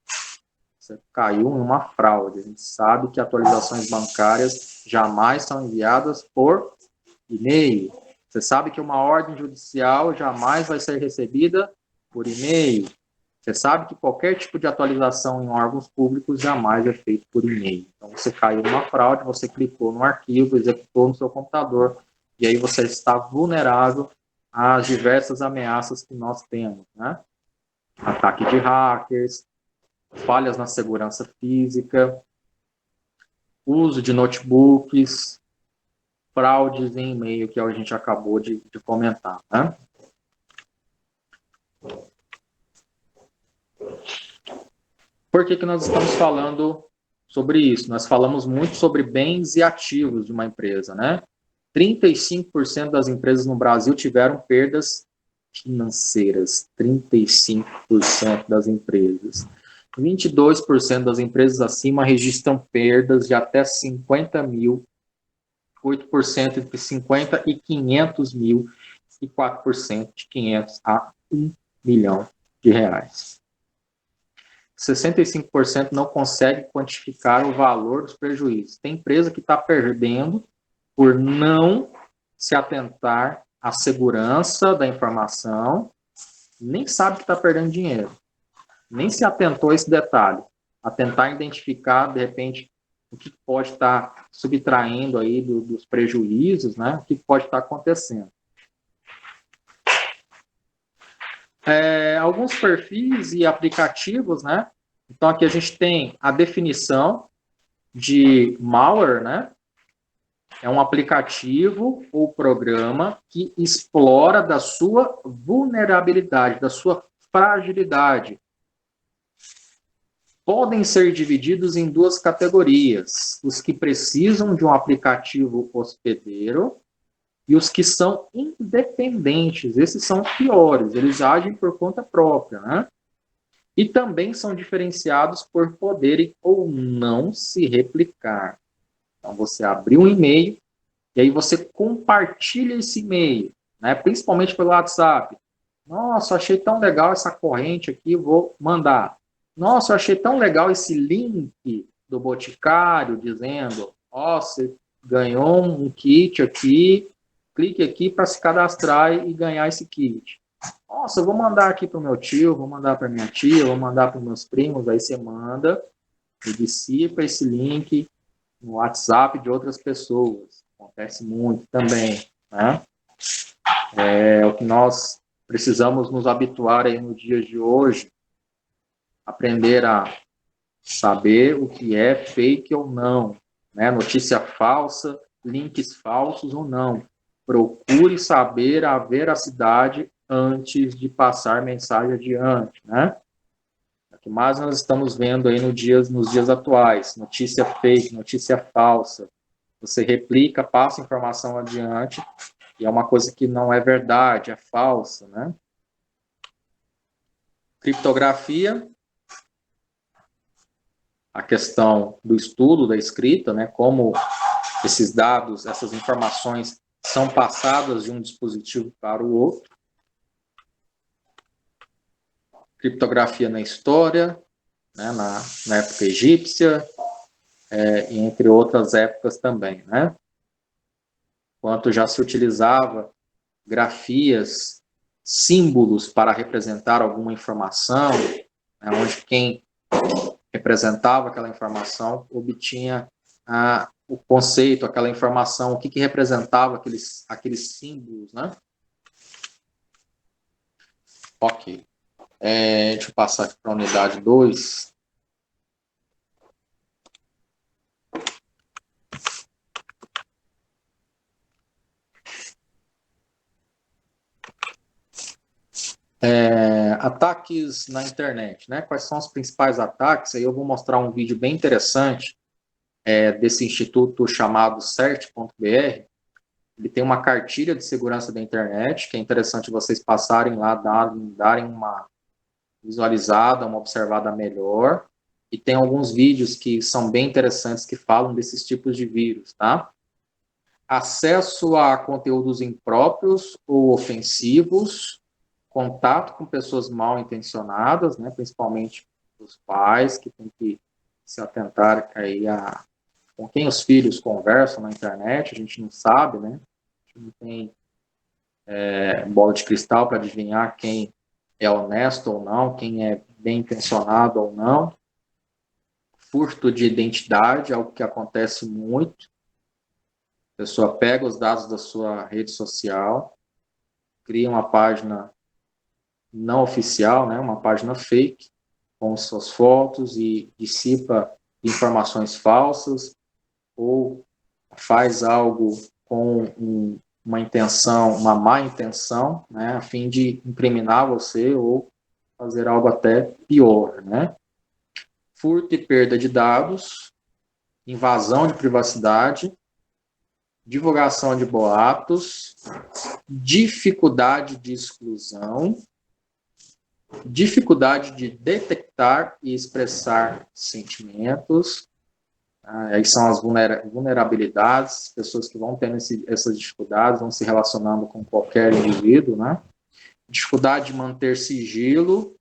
Você caiu em uma fraude. A gente sabe que atualizações bancárias jamais são enviadas por e-mail. Você sabe que uma ordem judicial jamais vai ser recebida por e-mail. Você sabe que qualquer tipo de atualização em órgãos públicos jamais é feito por e-mail. Então, você caiu numa fraude, você clicou no arquivo, executou no seu computador, e aí você está vulnerável às diversas ameaças que nós temos, né? Ataque de hackers, falhas na segurança física, uso de notebooks, fraudes em e-mail, que a gente acabou de comentar, né? Por que nós estamos falando sobre isso? Nós falamos muito sobre bens e ativos de uma empresa, né? 35% das empresas no Brasil tiveram perdas financeiras. 35% das empresas. 22% das empresas acima registram perdas de até 50 mil, 8% entre 50 e 500 mil e 4% de 500 a 1 milhão de reais. 65% não consegue quantificar o valor dos prejuízos. Tem empresa que está perdendo por não se atentar a segurança da informação, nem sabe que está perdendo dinheiro, nem se atentou a esse detalhe, a tentar identificar, de repente, o que pode estar subtraindo aí dos prejuízos, né? O que pode estar acontecendo. Alguns perfis e aplicativos, né? Então, aqui a gente tem a definição de malware, né? É um aplicativo ou programa que explora da sua vulnerabilidade, da sua fragilidade. Podem ser divididos em duas categorias: os que precisam de um aplicativo hospedeiro e os que são independentes. Esses são os piores, eles agem por conta própria, né? E também são diferenciados por poderem ou não se replicar. Então, você abriu um e-mail e aí você compartilha esse e-mail, né? Principalmente pelo WhatsApp. Nossa, achei tão legal essa corrente aqui, vou mandar. Nossa, eu achei tão legal esse link do Boticário dizendo, ó, você ganhou um kit aqui, clique aqui para se cadastrar e ganhar esse kit. Nossa, eu vou mandar aqui para o meu tio, vou mandar para minha tia, vou mandar para os meus primos, aí você manda e dissipa esse link no WhatsApp de outras pessoas. Acontece muito também, né? É o que nós precisamos nos habituar aí nos dias de hoje, aprender a saber o que é fake ou não, né? Notícia falsa, links falsos ou não. Procure saber a veracidade antes de passar mensagem adiante, né? O que mais nós estamos vendo aí nos dias atuais, notícia fake, notícia falsa. Você replica, passa informação adiante, e é uma coisa que não é verdade, é falsa, né? Criptografia, a questão do estudo da escrita, né? Como esses dados, essas informações são passadas de um dispositivo para o outro. Criptografia na história, né? na época egípcia, e entre outras épocas também, né? Quanto já se utilizava grafias, símbolos para representar alguma informação, né? Onde quem representava aquela informação obtinha o conceito, aquela informação, o que representava aqueles símbolos, né? Ok. Deixa eu passar aqui para a unidade 2. Ataques na internet, né? Quais são os principais ataques? Aí eu vou mostrar um vídeo bem interessante desse instituto chamado CERT.br. Ele tem uma cartilha de segurança da internet, que é interessante vocês passarem lá, darem uma visualizada, uma observada melhor. E tem alguns vídeos que são bem interessantes que falam desses tipos de vírus, tá? Acesso a conteúdos impróprios ou ofensivos, contato com pessoas mal intencionadas, né, principalmente os pais, que têm que se atentar aí com quem os filhos conversam na internet, a gente não sabe, né? A gente não tem bola de cristal para adivinhar quem é honesto ou não, quem é bem intencionado ou não. Furto de identidade, algo que acontece muito. A pessoa pega os dados da sua rede social, cria uma página não oficial, né, uma página fake, com suas fotos e dissipa informações falsas, ou faz algo com uma intenção, uma má intenção, né, a fim de incriminar você ou fazer algo até pior, né? Furto e perda de dados, invasão de privacidade, divulgação de boatos, dificuldade de exclusão, dificuldade de detectar e expressar sentimentos. Aí são as vulnerabilidades, pessoas que vão tendo essas dificuldades, vão se relacionando com qualquer indivíduo, né? Dificuldade de manter sigilo,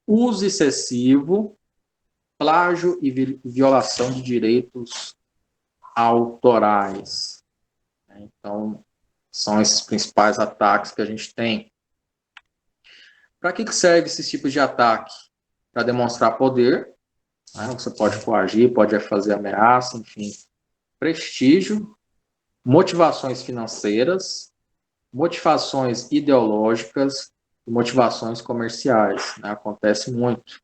uso excessivo, plágio e violação de direitos autorais. Então, São esses principais ataques que a gente tem. Para que serve esses tipos de ataque? Para demonstrar poder, né? Você pode coagir, pode fazer ameaça, enfim. Prestígio, motivações financeiras, motivações ideológicas e motivações comerciais, né? Acontece muito,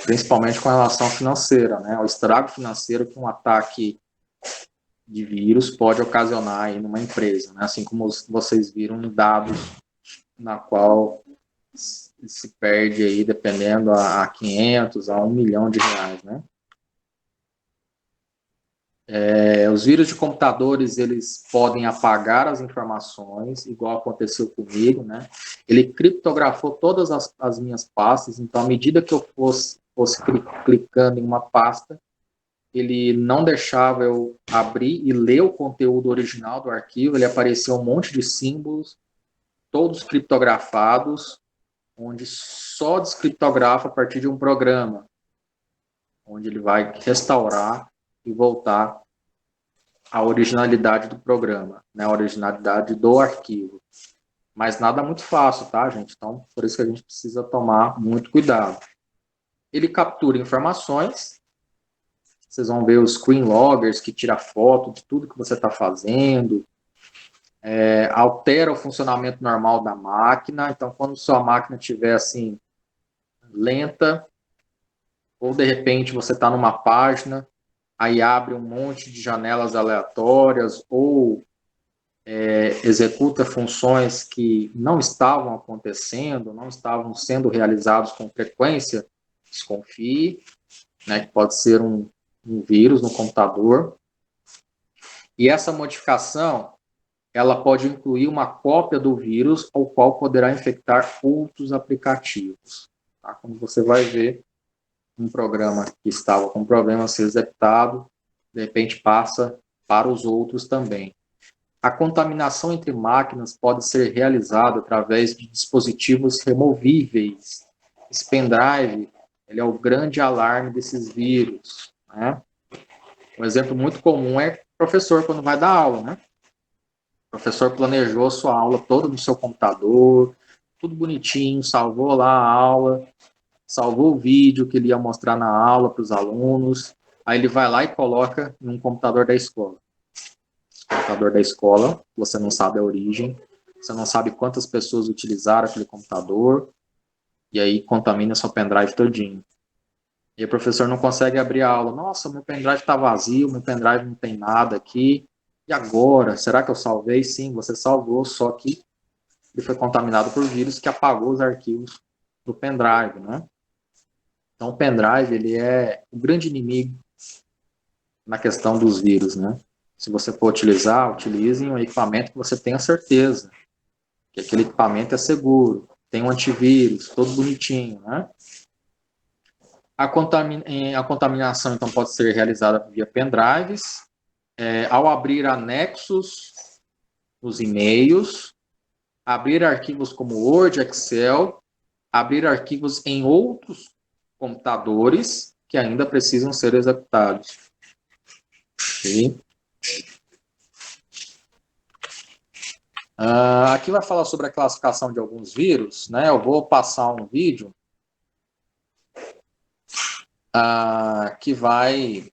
principalmente com relação financeira, né? O estrago financeiro que um ataque de vírus pode ocasionar aí numa empresa, né? Assim como vocês viram em dados na qual se perde aí, dependendo, a 500, a 1 milhão de reais, né? Os vírus de computadores, eles podem apagar as informações, igual aconteceu comigo, né? Ele criptografou todas as minhas pastas, então, à medida que eu fosse clicando em uma pasta, ele não deixava eu abrir e ler o conteúdo original do arquivo, ele aparecia um monte de símbolos, todos criptografados, onde só descriptografa a partir de um programa, onde ele vai restaurar e voltar à originalidade do programa, né, a originalidade do arquivo. Mas nada muito fácil, tá, gente? Então, por isso que a gente precisa tomar muito cuidado. Ele captura informações, vocês vão ver os screen loggers, que tira foto de tudo que você está fazendo, altera o funcionamento normal da máquina. Então, quando sua máquina estiver assim, lenta, ou de repente você está numa página, aí abre um monte de janelas aleatórias, ou executa funções que não estavam acontecendo, não estavam sendo realizados com frequência, desconfie, né, que pode ser um vírus no computador. E essa modificação, ela pode incluir uma cópia do vírus, ao qual poderá infectar outros aplicativos. Tá? Como você vai ver, um programa que estava com problema a ser executado, de repente passa para os outros também. A contaminação entre máquinas pode ser realizada através de dispositivos removíveis. Esse pendrive, ele é o grande alarme desses vírus, né? Um exemplo muito comum é o professor quando vai dar aula, né? O professor planejou a sua aula toda no seu computador, tudo bonitinho, salvou lá a aula, salvou o vídeo que ele ia mostrar na aula para os alunos, aí ele vai lá e coloca em um computador da escola. Esse computador da escola, você não sabe a origem, você não sabe quantas pessoas utilizaram aquele computador, e aí contamina seu pendrive todinho. E o professor não consegue abrir a aula. Nossa, meu pendrive está vazio, meu pendrive não tem nada aqui. E agora? Será que eu salvei? Sim, você salvou, só que ele foi contaminado por vírus que apagou os arquivos do pendrive, né? Então, o pendrive, ele é o grande inimigo na questão dos vírus, né? Se você for utilizar, utilize um equipamento que você tenha certeza que aquele equipamento é seguro, tem um antivírus, todo bonitinho, né? A contaminação, então, pode ser realizada via pendrives, ao abrir anexos nos e-mails, abrir arquivos como Word, Excel, abrir arquivos em outros computadores que ainda precisam ser executados. Okay? Aqui vai falar sobre a classificação de alguns vírus, né? Eu vou passar um vídeo que vai...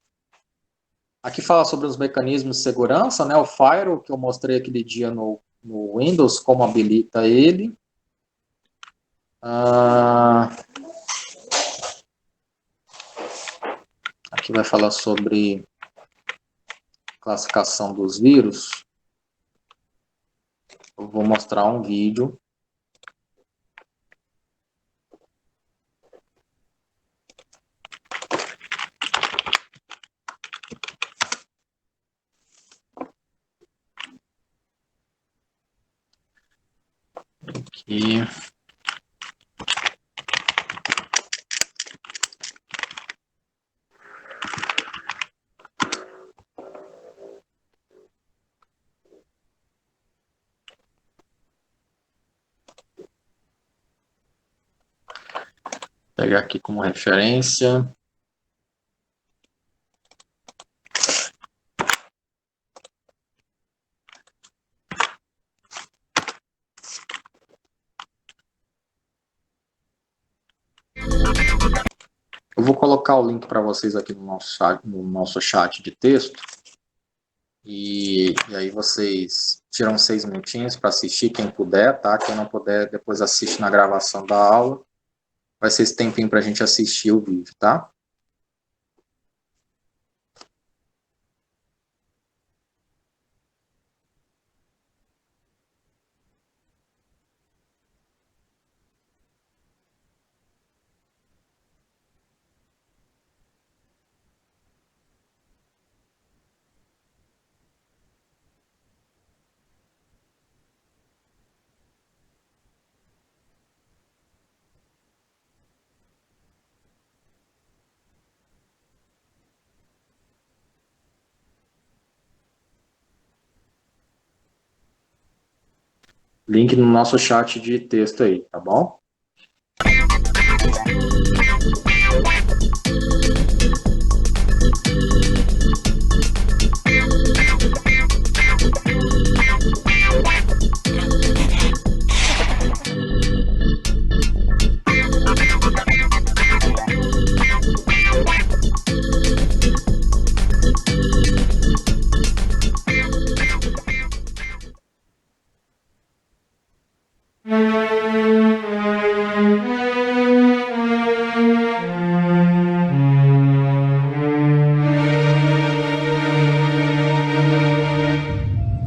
Aqui fala sobre os mecanismos de segurança, né? O Firewall, que eu mostrei aquele dia no Windows, como habilita ele. Aqui vai falar sobre classificação dos vírus. Eu vou mostrar um vídeo. Aqui. Vou pegar aqui como referência. vou colocar o link para vocês aqui no nosso chat de texto. E aí vocês tiram 6 minutinhos para assistir, quem puder, tá? Quem não puder, depois assiste na gravação da aula. Vai ser esse tempinho para a gente assistir o vídeo, tá? Link no nosso chat de texto aí, tá bom?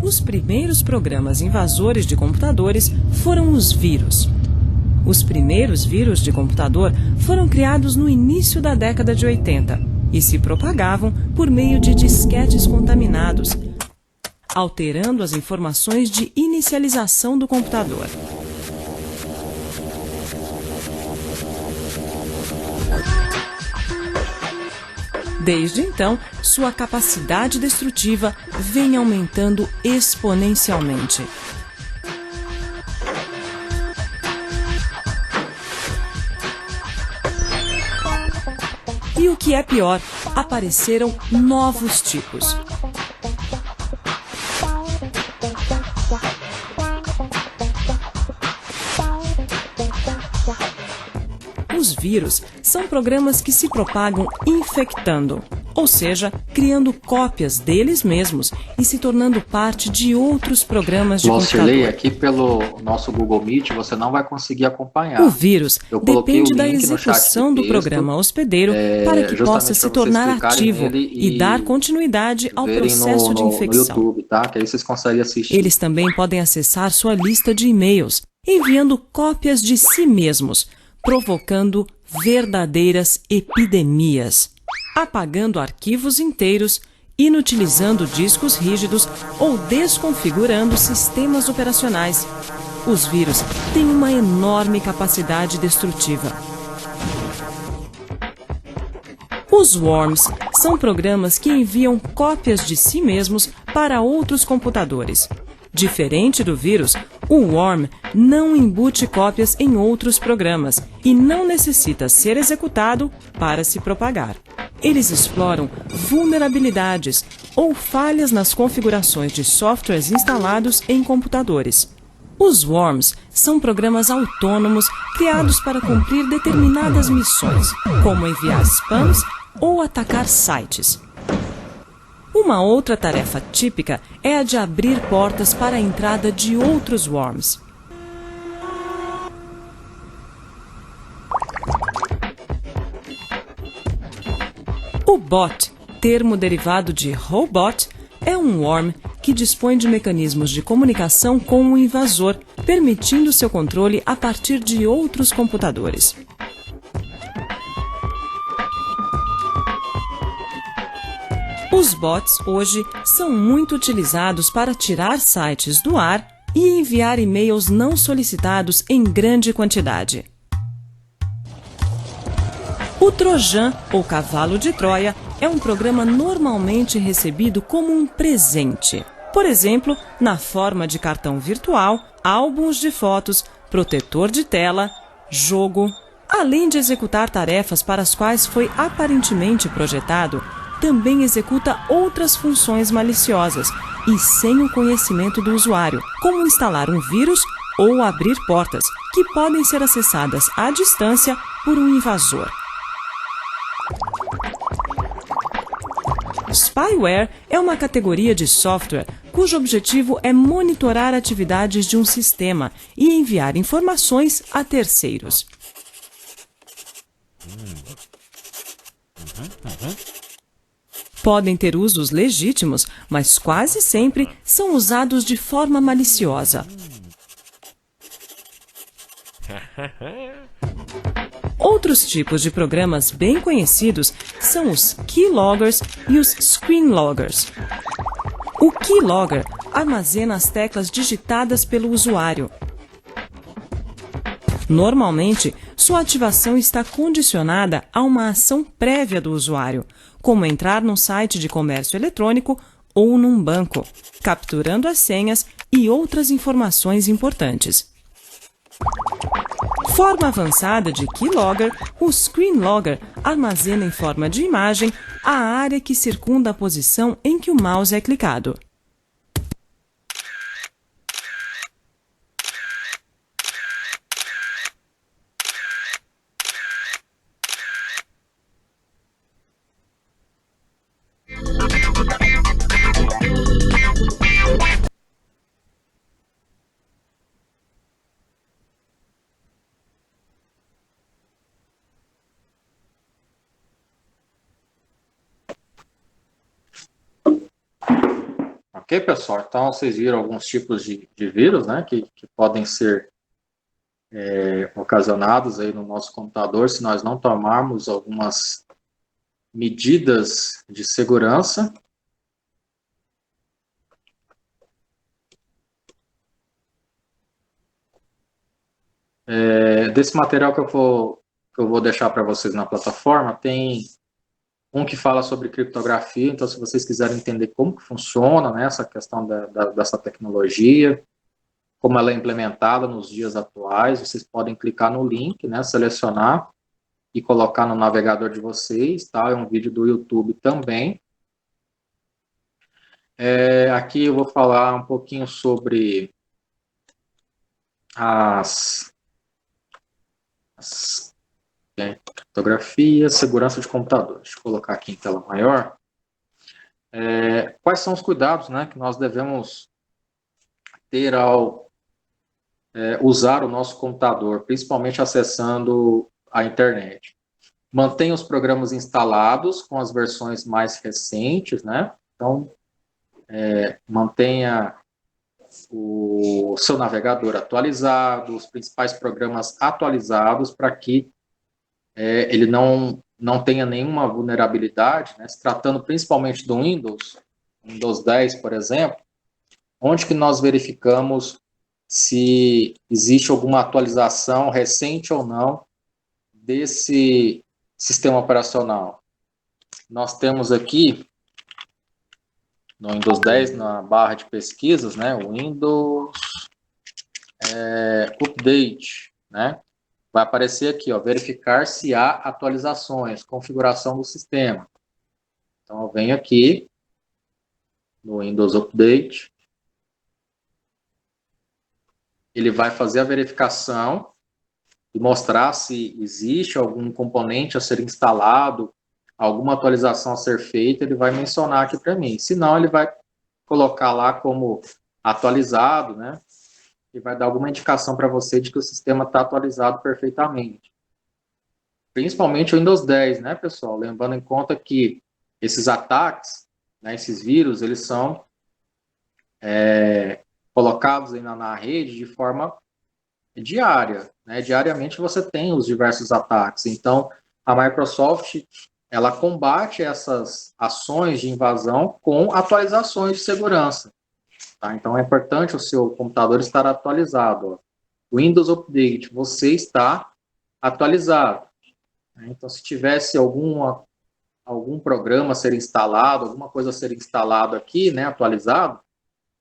Os primeiros programas invasores de computadores foram os vírus. Os primeiros vírus de computador foram criados no início da década de 80 e se propagavam por meio de disquetes contaminados, alterando as informações de inicialização do computador. Desde então, sua capacidade destrutiva vem aumentando exponencialmente. E o que é pior, apareceram novos tipos. Os vírus são programas que se propagam infectando, ou seja, criando cópias deles mesmos e se tornando parte de outros programas de computador. Lucilei, aqui pelo nosso Google Meet você não vai conseguir acompanhar. O vírus depende da execução do programa hospedeiro para que possa se tornar ativo e dar continuidade ao processo de infecção. No YouTube, tá? Que aí vocês conseguem assistir. Eles também podem acessar sua lista de e-mails, enviando cópias de si mesmos, provocando verdadeiras epidemias, apagando arquivos inteiros, inutilizando discos rígidos ou desconfigurando sistemas operacionais. Os vírus têm uma enorme capacidade destrutiva. Os worms são programas que enviam cópias de si mesmos para outros computadores. Diferente do vírus, o worm não embute cópias em outros programas e não necessita ser executado para se propagar. Eles exploram vulnerabilidades ou falhas nas configurações de softwares instalados em computadores. Os worms são programas autônomos criados para cumprir determinadas missões, como enviar spams ou atacar sites. Uma outra tarefa típica é a de abrir portas para a entrada de outros worms. O bot, termo derivado de robot, é um worm que dispõe de mecanismos de comunicação com o invasor, permitindo seu controle a partir de outros computadores. Os bots hoje são muito utilizados para tirar sites do ar e enviar e-mails não solicitados em grande quantidade. O Trojan, ou cavalo de Troia, é um programa normalmente recebido como um presente. Por exemplo, na forma de cartão virtual, álbuns de fotos, protetor de tela, jogo. Além de executar tarefas para as quais foi aparentemente projetado, também executa outras funções maliciosas e sem o conhecimento do usuário, como instalar um vírus ou abrir portas, que podem ser acessadas à distância por um invasor. Spyware é uma categoria de software cujo objetivo é monitorar atividades de um sistema e enviar informações a terceiros. Podem ter usos legítimos, mas quase sempre são usados de forma maliciosa. Outros tipos de programas bem conhecidos são os keyloggers e os screenloggers. O keylogger armazena as teclas digitadas pelo usuário. Normalmente, sua ativação está condicionada a uma ação prévia do usuário, como entrar num site de comércio eletrônico ou num banco, capturando as senhas e outras informações importantes. Forma avançada de keylogger, o screenlogger armazena em forma de imagem a área que circunda a posição em que o mouse é clicado. Ok, pessoal? Então, vocês viram alguns tipos de vírus, né, que podem ser ocasionados aí no nosso computador se nós não tomarmos algumas medidas de segurança. Desse material que eu vou deixar para vocês na plataforma, tem um que fala sobre criptografia, então se vocês quiserem entender como que funciona, né, essa questão dessa tecnologia, como ela é implementada nos dias atuais, vocês podem clicar no link, né, selecionar e colocar no navegador de vocês, tá? É um vídeo do YouTube também. Aqui eu vou falar um pouquinho sobre criptografia, segurança de computador. Deixa eu colocar aqui em tela maior. Quais são os cuidados, né, que nós devemos ter ao usar o nosso computador, principalmente acessando a internet? Mantenha os programas instalados com as versões mais recentes, né? Então, mantenha o seu navegador atualizado, os principais programas atualizados para que ele não tenha nenhuma vulnerabilidade, né? Se tratando principalmente do Windows 10, por exemplo, onde que nós verificamos se existe alguma atualização recente ou não desse sistema operacional. Nós temos aqui no Windows 10, na barra de pesquisas, né, o Windows Update, né? Vai aparecer aqui, ó, verificar se há atualizações, configuração do sistema. Então, eu venho aqui no Windows Update, ele vai fazer a verificação e mostrar se existe algum componente a ser instalado, alguma atualização a ser feita, ele vai mencionar aqui para mim. Se não, ele vai colocar lá como atualizado, né? E vai dar alguma indicação para você de que o sistema está atualizado perfeitamente. Principalmente o Windows 10, né, pessoal? Lembrando em conta que esses ataques, né, esses vírus, eles são colocados aí na rede de forma diária, né? Diariamente você tem os diversos ataques. Então, a Microsoft, ela combate essas ações de invasão com atualizações de segurança. Tá? Então, é importante o seu computador estar atualizado. Ó. Windows Update, você está atualizado. Então, se tivesse algum programa a ser instalado, alguma coisa a ser instalado aqui, né, atualizado,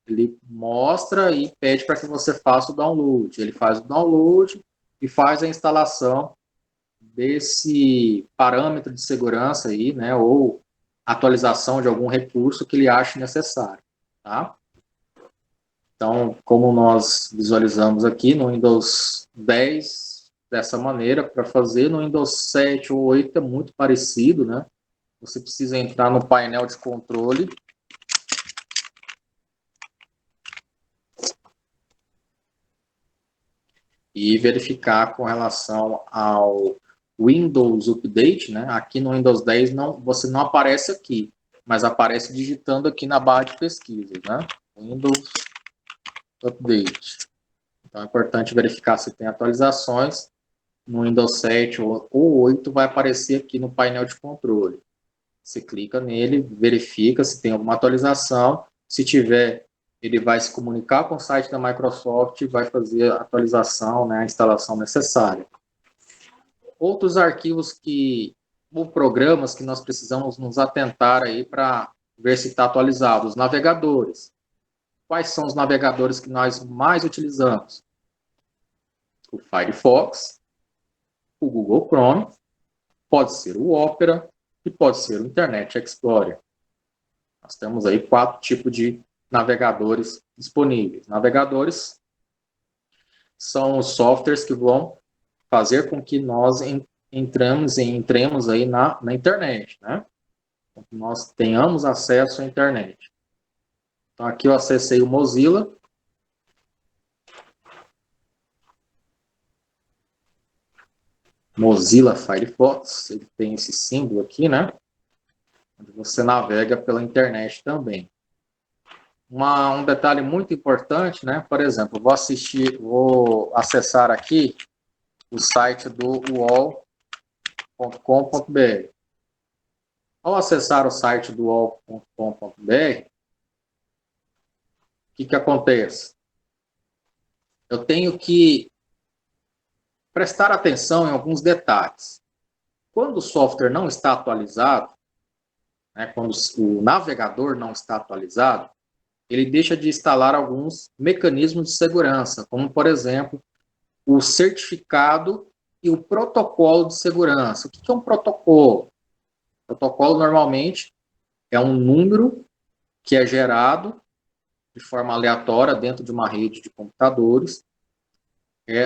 ele mostra e pede para que você faça o download. Ele faz o download e faz a instalação desse parâmetro de segurança aí, né, ou atualização de algum recurso que ele ache necessário, tá? Então, como nós visualizamos aqui no Windows 10, dessa maneira, para fazer no Windows 7 ou 8 é muito parecido, né? você precisa entrar no painel de controle. E verificar com relação ao Windows Update, né? Aqui no Windows 10 você não aparece aqui, mas aparece digitando aqui na barra de pesquisa, né? Windows Update. Então é importante verificar se tem atualizações. No Windows 7 ou 8 vai aparecer aqui no painel de controle. Você clica nele, verifica se tem alguma atualização. Se tiver, ele vai se comunicar com o site da Microsoft e vai fazer a atualização, né, a instalação necessária. Outros arquivos ou programas que nós precisamos nos atentar aí para ver se está atualizado. Os navegadores. Quais são os navegadores que nós mais utilizamos? O Firefox, o Google Chrome, pode ser o Opera e pode ser o Internet Explorer. Nós temos aí 4 tipos de navegadores disponíveis. Navegadores são os softwares que vão fazer com que nós entremos aí na internet, né? Que nós tenhamos acesso à internet. Então, aqui eu acessei o Mozilla. Mozilla Firefox, ele tem esse símbolo aqui, né? Onde você navega pela internet também. Um detalhe muito importante, né? Por exemplo, vou acessar aqui o site do uol.com.br. Ao acessar o site do uol.com.br, o que acontece? Eu tenho que prestar atenção em alguns detalhes. Quando o software não está atualizado, né, quando o navegador não está atualizado, ele deixa de instalar alguns mecanismos de segurança, como, por exemplo, o certificado e o protocolo de segurança. O que é um protocolo? O protocolo, normalmente, é um número que é gerado de forma aleatória dentro de uma rede de computadores,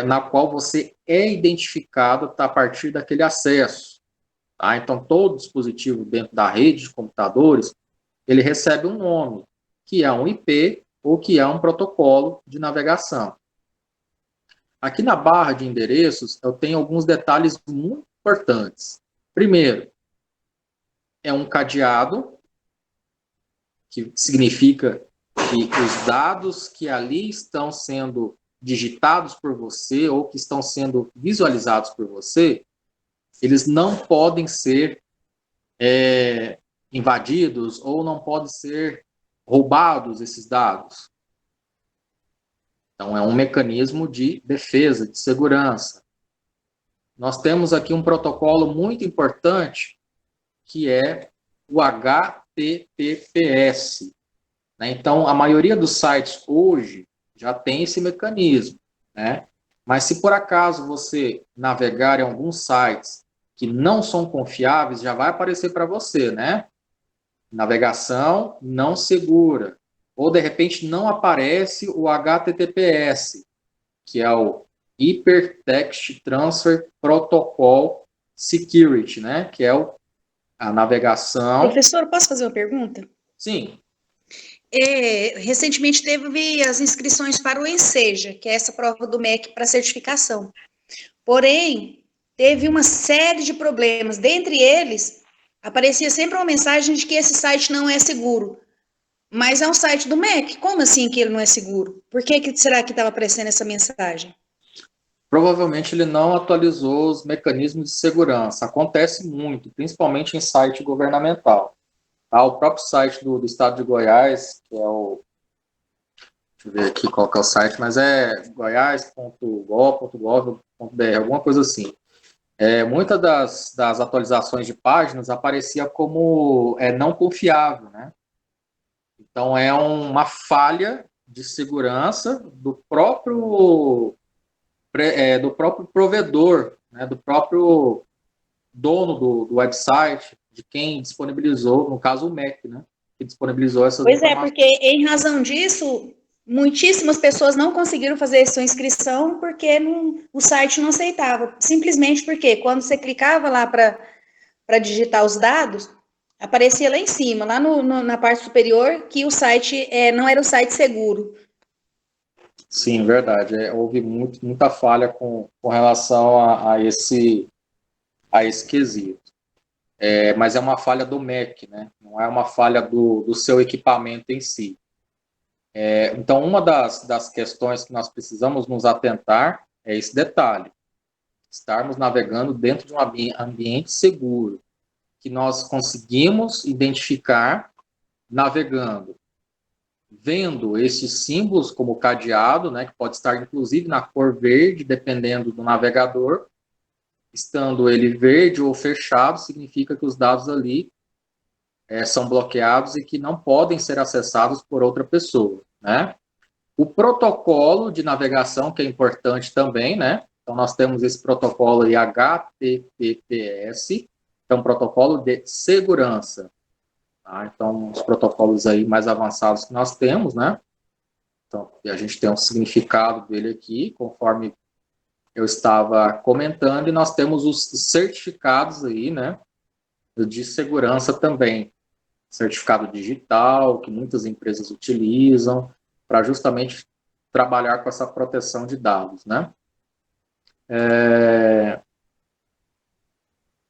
na qual você é identificado a partir daquele acesso. Tá? Então, todo dispositivo dentro da rede de computadores, ele recebe um nome, que é um IP ou que é um protocolo de navegação. Aqui na barra de endereços, eu tenho alguns detalhes muito importantes. Primeiro, é um cadeado, que significa que os dados que ali estão sendo digitados por você ou que estão sendo visualizados por você, eles não podem ser invadidos ou não podem ser roubados esses dados. Então, é um mecanismo de defesa, de segurança. Nós temos aqui um protocolo muito importante, que é o HTTPS. Né? Então, a maioria dos sites hoje já tem esse mecanismo. Né? Mas se por acaso você navegar em alguns sites que não são confiáveis, já vai aparecer para você, né? Navegação não segura. Ou, de repente, não aparece o HTTPS, que é o Hypertext Transfer Protocol Security, né? Que é a navegação... Professor, posso fazer uma pergunta? Sim. Recentemente teve as inscrições para o Enseja, que é essa prova do MEC para certificação. Porém, teve uma série de problemas. Dentre eles, aparecia sempre uma mensagem de que esse site não é seguro. Mas é um site do MEC. Como assim que ele não é seguro? Por que será que estava aparecendo essa mensagem? Provavelmente ele não atualizou os mecanismos de segurança. Acontece muito, principalmente em site governamental. Tá? O próprio site do estado de Goiás, que é o... Deixa eu ver aqui qual que é o site, mas é goiás.gov.br, alguma coisa assim. Muitas das atualizações de páginas aparecia como não confiável, né? Então, é uma falha de segurança do próprio provedor, né? Do próprio dono do website, de quem disponibilizou, no caso o MEC, né? Que disponibilizou essas informações. Pois é, porque em razão disso, muitíssimas pessoas não conseguiram fazer sua inscrição porque o site não aceitava. Simplesmente porque quando você clicava lá para digitar os dados, Aparecia lá em cima, lá na parte superior, que o site não era o site seguro. Sim, verdade. Houve muita falha com relação a esse quesito. Mas é uma falha do Mac, né? Não é uma falha do seu equipamento em si. Então, uma das questões que nós precisamos nos atentar é esse detalhe. Estarmos navegando dentro de um ambiente seguro, que nós conseguimos identificar navegando, vendo esses símbolos como cadeado, né, que pode estar inclusive na cor verde, dependendo do navegador. Estando ele verde ou fechado, significa que os dados ali são bloqueados e que não podem ser acessados por outra pessoa, né? O protocolo de navegação, que é importante também, né? Então, nós temos esse protocolo aí, HTTPS, que é um protocolo de segurança. Tá? Então, os protocolos aí mais avançados que nós temos, né? Então, a gente tem um significado dele aqui, conforme eu estava comentando, e nós temos os certificados aí, né? De segurança também. Certificado digital, que muitas empresas utilizam, para justamente trabalhar com essa proteção de dados, né?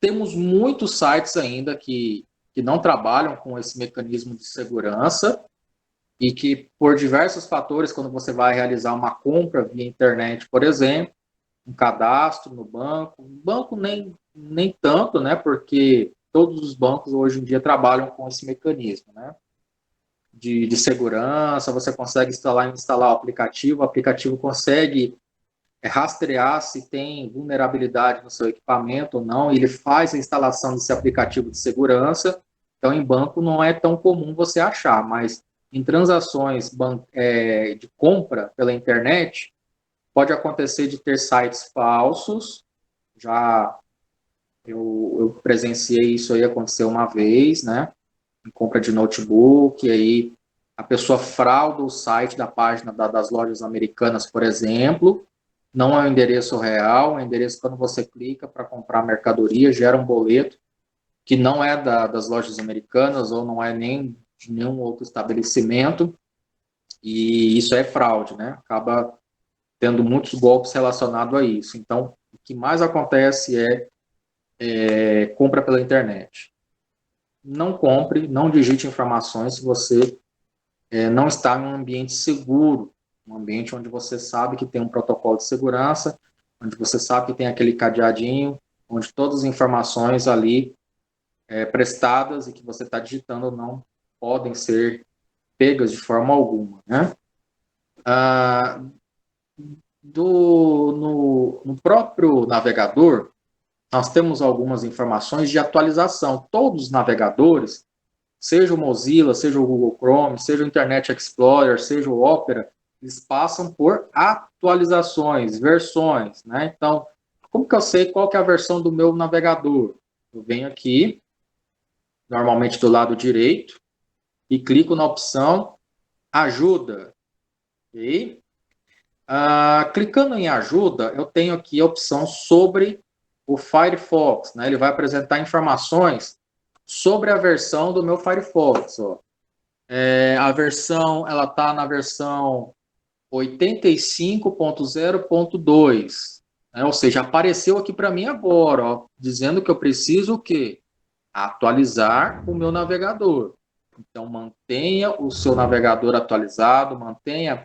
Temos muitos sites ainda que não trabalham com esse mecanismo de segurança e que, por diversos fatores, quando você vai realizar uma compra via internet, por exemplo, um cadastro no banco nem tanto, né? Porque todos os bancos hoje em dia trabalham com esse mecanismo, né? De segurança, você consegue instalar o aplicativo consegue rastrear se tem vulnerabilidade no seu equipamento ou não, e ele faz a instalação desse aplicativo de segurança. Então, em banco não é tão comum você achar, mas em transações de compra pela internet, pode acontecer de ter sites falsos. Já eu presenciei isso aí, aconteceu uma vez, né? Em compra de notebook, e aí a pessoa frauda o site da página das lojas americanas, por exemplo, não é o endereço real, é o endereço quando você clica para comprar mercadoria, gera um boleto que não é das lojas americanas ou não é nem de nenhum outro estabelecimento, e isso é fraude, né? Acaba tendo muitos golpes relacionados a isso. Então, o que mais acontece é compra pela internet. Não compre, não digite informações se você não está em um ambiente seguro, um ambiente onde você sabe que tem um protocolo de segurança, onde você sabe que tem aquele cadeadinho, onde todas as informações ali prestadas e que você está digitando não podem ser pegas de forma alguma, né? No próprio navegador, nós temos algumas informações de atualização. Todos os navegadores, seja o Mozilla, seja o Google Chrome, seja o Internet Explorer, seja o Opera, eles passam por atualizações, versões, né? Então, como que eu sei qual que é a versão do meu navegador? Eu venho aqui, normalmente do lado direito, e clico na opção Ajuda. Ok? Clicando em Ajuda, eu tenho aqui a opção sobre o Firefox, né? Ele vai apresentar informações sobre a versão do meu Firefox. Ó. A versão, ela está na versão 85.0.2, né? Ou seja, apareceu aqui para mim agora, ó, dizendo que eu preciso o quê? Atualizar o meu navegador. Então, mantenha o seu navegador atualizado, mantenha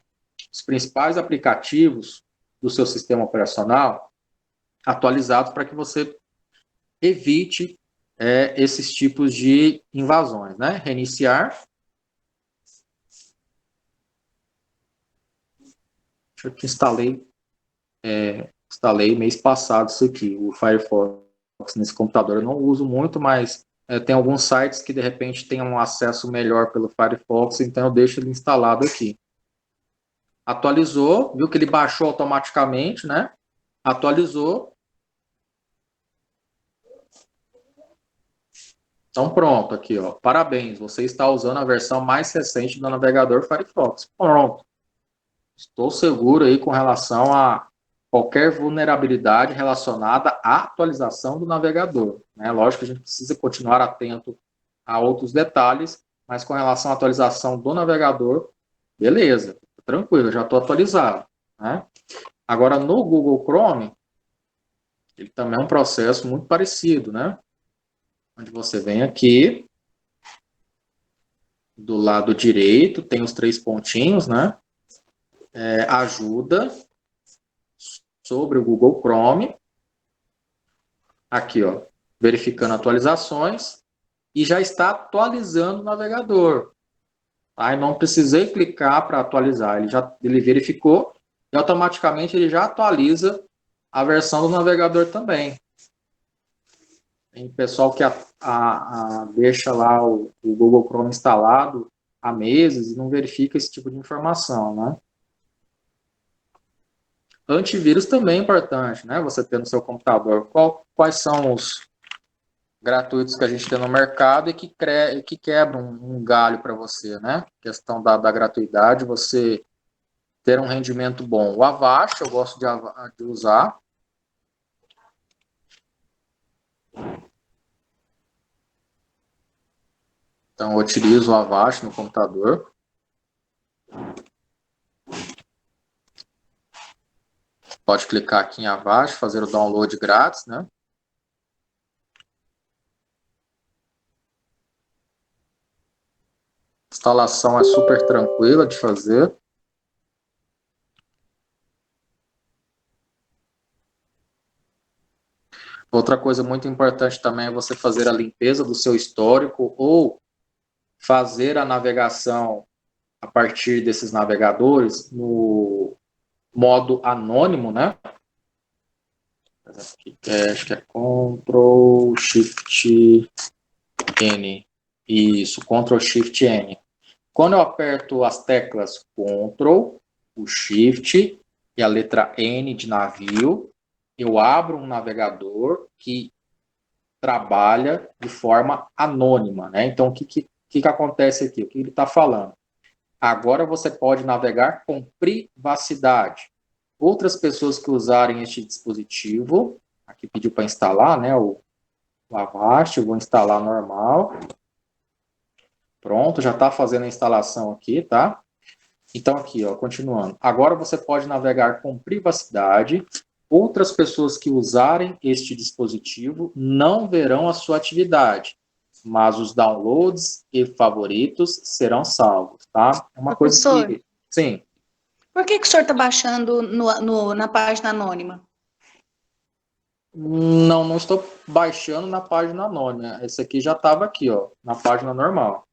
os principais aplicativos do seu sistema operacional atualizados para que você evite esses tipos de invasões, né? Reiniciar. Eu te instalei mês passado isso aqui, o Firefox nesse computador. Eu não uso muito, mas tem alguns sites que de repente têm um acesso melhor pelo Firefox, então eu deixo ele instalado aqui. Atualizou, viu que ele baixou automaticamente, né? Atualizou. Então pronto, aqui, ó. Parabéns, você está usando a versão mais recente do navegador Firefox. Pronto. Estou seguro aí com relação a qualquer vulnerabilidade relacionada à atualização do navegador, né? Lógico que a gente precisa continuar atento há outros detalhes, mas com relação à atualização do navegador, beleza, tranquilo, já estou atualizado, né? Agora, no Google Chrome, ele também é um processo muito parecido, né? Onde você vem aqui, do lado direito, tem os 3 pontinhos, né? Ajuda sobre o Google Chrome. Aqui, ó, verificando atualizações. E já está atualizando o navegador. Tá? E não precisei clicar para atualizar. Ele verificou e automaticamente ele já atualiza a versão do navegador também. Tem pessoal que deixa lá o Google Chrome instalado há meses e não verifica esse tipo de informação, né? Antivírus também é importante, né? Você ter no seu computador. Quais são os gratuitos que a gente tem no mercado e que quebram um galho para você, né? Questão da gratuidade, você ter um rendimento bom. O Avast, eu gosto de usar. Então, eu utilizo o Avast no computador. Pode clicar aqui em Avast, fazer o download grátis, né? A instalação é super tranquila de fazer. Outra coisa muito importante também é você fazer a limpeza do seu histórico ou fazer a navegação a partir desses navegadores no modo anônimo, né? Acho que é Ctrl Shift N. Isso, Ctrl Shift N. Quando eu aperto as teclas Ctrl, o Shift e a letra N de navio, eu abro um navegador que trabalha de forma anônima, né? Então, o que acontece aqui? O que ele está falando? Agora você pode navegar com privacidade. Outras pessoas que usarem este dispositivo, aqui pediu para instalar, né? O Avast, eu vou instalar normal. Pronto, já está fazendo a instalação aqui, tá? Então, aqui, ó, continuando. Agora você pode navegar com privacidade. Outras pessoas que usarem este dispositivo não verão a sua atividade, mas os downloads e favoritos serão salvos, tá? É uma coisa Professor, que... Sim. por que o senhor está baixando na página anônima? Não estou baixando na página anônima. Esse aqui já estava aqui, ó, na página normal.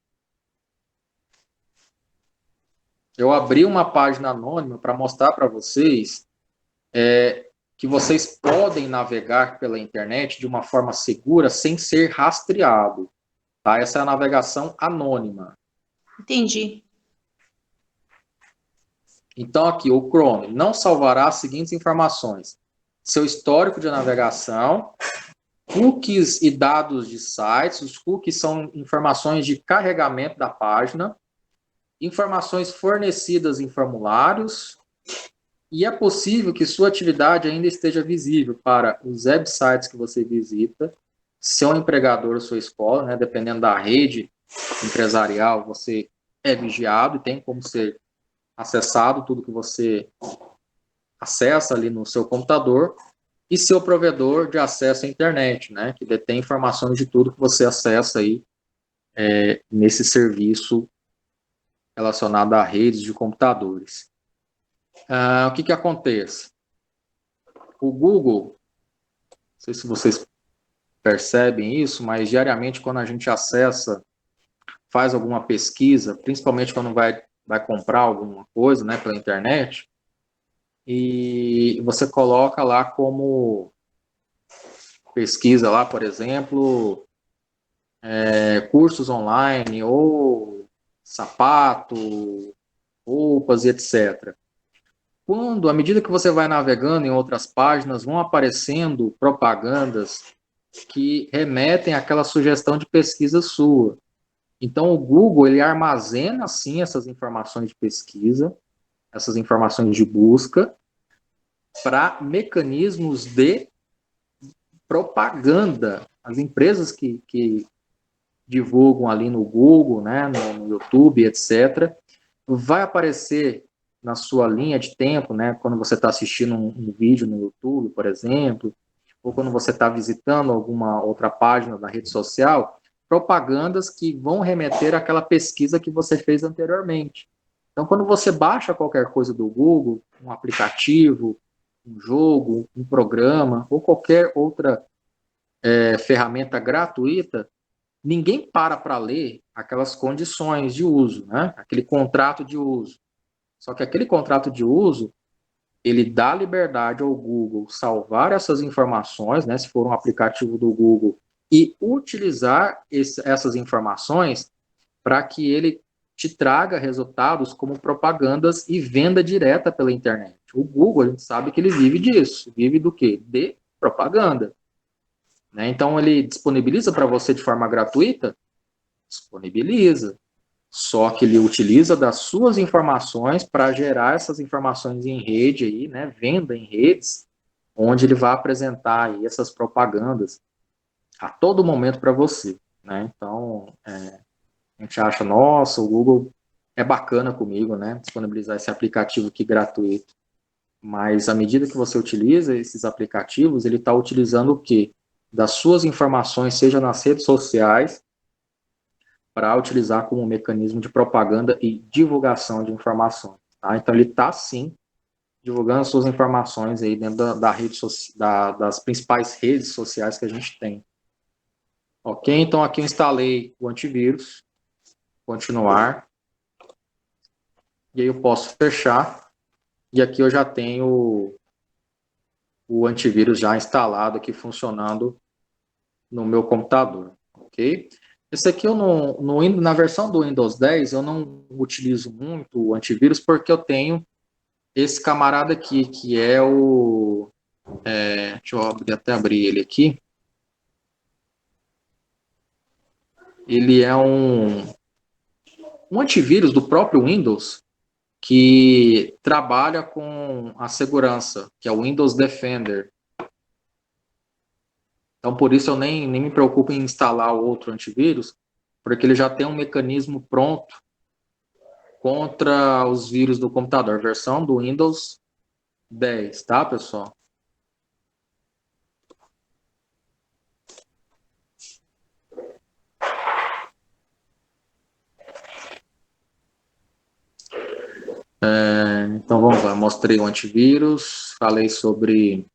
Eu abri uma página anônima para mostrar para vocês que vocês podem navegar pela internet de uma forma segura sem ser rastreado. Tá? Essa é a navegação anônima. Entendi. Então, aqui, o Chrome não salvará as seguintes informações: seu histórico de navegação, cookies e dados de sites. Os cookies são informações de carregamento da página, informações fornecidas em formulários, e é possível que sua atividade ainda esteja visível para os websites que você visita, seu empregador ou sua escola, né? Dependendo da rede empresarial, você é vigiado e tem como ser acessado tudo que você acessa ali no seu computador, e seu provedor de acesso à internet, né? Que detém informações de tudo que você acessa aí nesse serviço relacionado a redes de computadores. O que acontece? O Google, não sei se vocês percebem isso, mas diariamente quando a gente acessa, faz alguma pesquisa, principalmente quando vai comprar alguma coisa, né, pela internet, e você coloca lá como pesquisa lá, por exemplo, cursos online, ou sapato, roupas e etc. À medida que você vai navegando em outras páginas, vão aparecendo propagandas que remetem àquela sugestão de pesquisa sua. Então, o Google, ele armazena, sim, essas informações de pesquisa, essas informações de busca, para mecanismos de propaganda. As empresas que divulgam ali no Google, né, no YouTube, etc., vai aparecer na sua linha de tempo, né, quando você está assistindo um vídeo no YouTube, por exemplo, ou quando você está visitando alguma outra página da rede social, propagandas que vão remeter àquela pesquisa que você fez anteriormente. Então, quando você baixa qualquer coisa do Google, um aplicativo, um jogo, um programa, ou qualquer outra ferramenta gratuita, ninguém para ler aquelas condições de uso, né? Aquele contrato de uso. Só que aquele contrato de uso, ele dá liberdade ao Google salvar essas informações, né? Se for um aplicativo do Google, e utilizar essas informações para que ele te traga resultados como propagandas e venda direta pela internet. O Google, a gente sabe que ele vive disso. Vive do quê? De propaganda. Né? Então, ele disponibiliza para você de forma gratuita? Disponibiliza. Só que ele utiliza das suas informações para gerar essas informações em rede, aí, né? Venda em redes, onde ele vai apresentar aí essas propagandas a todo momento para você. Né? Então, a gente acha, nossa, o Google é bacana comigo, né? Disponibilizar esse aplicativo aqui gratuito. Mas à medida que você utiliza esses aplicativos, ele está utilizando o quê? Das suas informações, seja nas redes sociais, para utilizar como mecanismo de propaganda e divulgação de informações. Tá? Então, ele está, sim, divulgando suas informações aí dentro das principais redes sociais que a gente tem. Ok? Então, aqui eu instalei o antivírus. Continuar. E aí eu posso fechar. E aqui eu já tenho o antivírus já instalado aqui, funcionando no meu computador. Ok? Esse aqui eu na versão do Windows 10 eu não utilizo muito o antivírus porque eu tenho esse camarada aqui, que é o... deixa eu até abrir ele aqui. Ele é um antivírus do próprio Windows que trabalha com a segurança, que é o Windows Defender. Então, por isso eu nem me preocupo em instalar outro antivírus, porque ele já tem um mecanismo pronto contra os vírus do computador, versão do Windows 10, tá, pessoal? Então vamos lá, mostrei o antivírus, falei sobre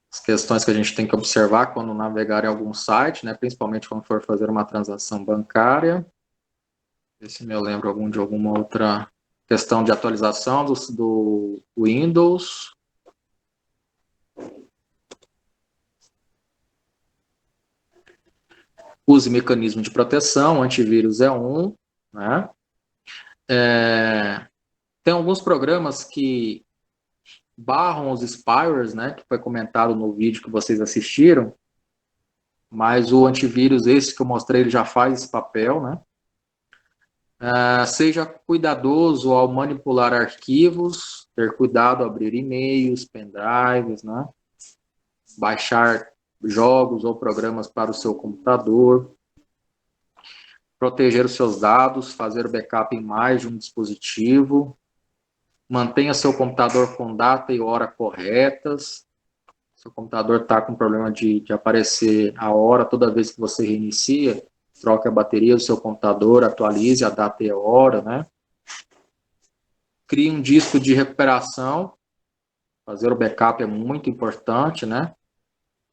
as questões que a gente tem que observar quando navegar em algum site, né, principalmente quando for fazer uma transação bancária. Ver se me lembro de alguma outra questão de atualização do Windows. Use mecanismo de proteção, antivírus é um, né? Tem alguns programas que barram os spywares, né, que foi comentado no vídeo que vocês assistiram, mas o antivírus, esse que eu mostrei, ele já faz esse papel, né? Seja cuidadoso ao manipular arquivos, ter cuidado ao abrir e-mails, pendrives, né? Baixar jogos ou programas para o seu computador, proteger os seus dados, fazer backup em mais de um dispositivo, mantenha seu computador com data e hora corretas. Seu computador está com problema de aparecer a hora toda vez que você reinicia, troque a bateria do seu computador, atualize a data e a hora, né? Crie um disco de recuperação, fazer o backup é muito importante, né?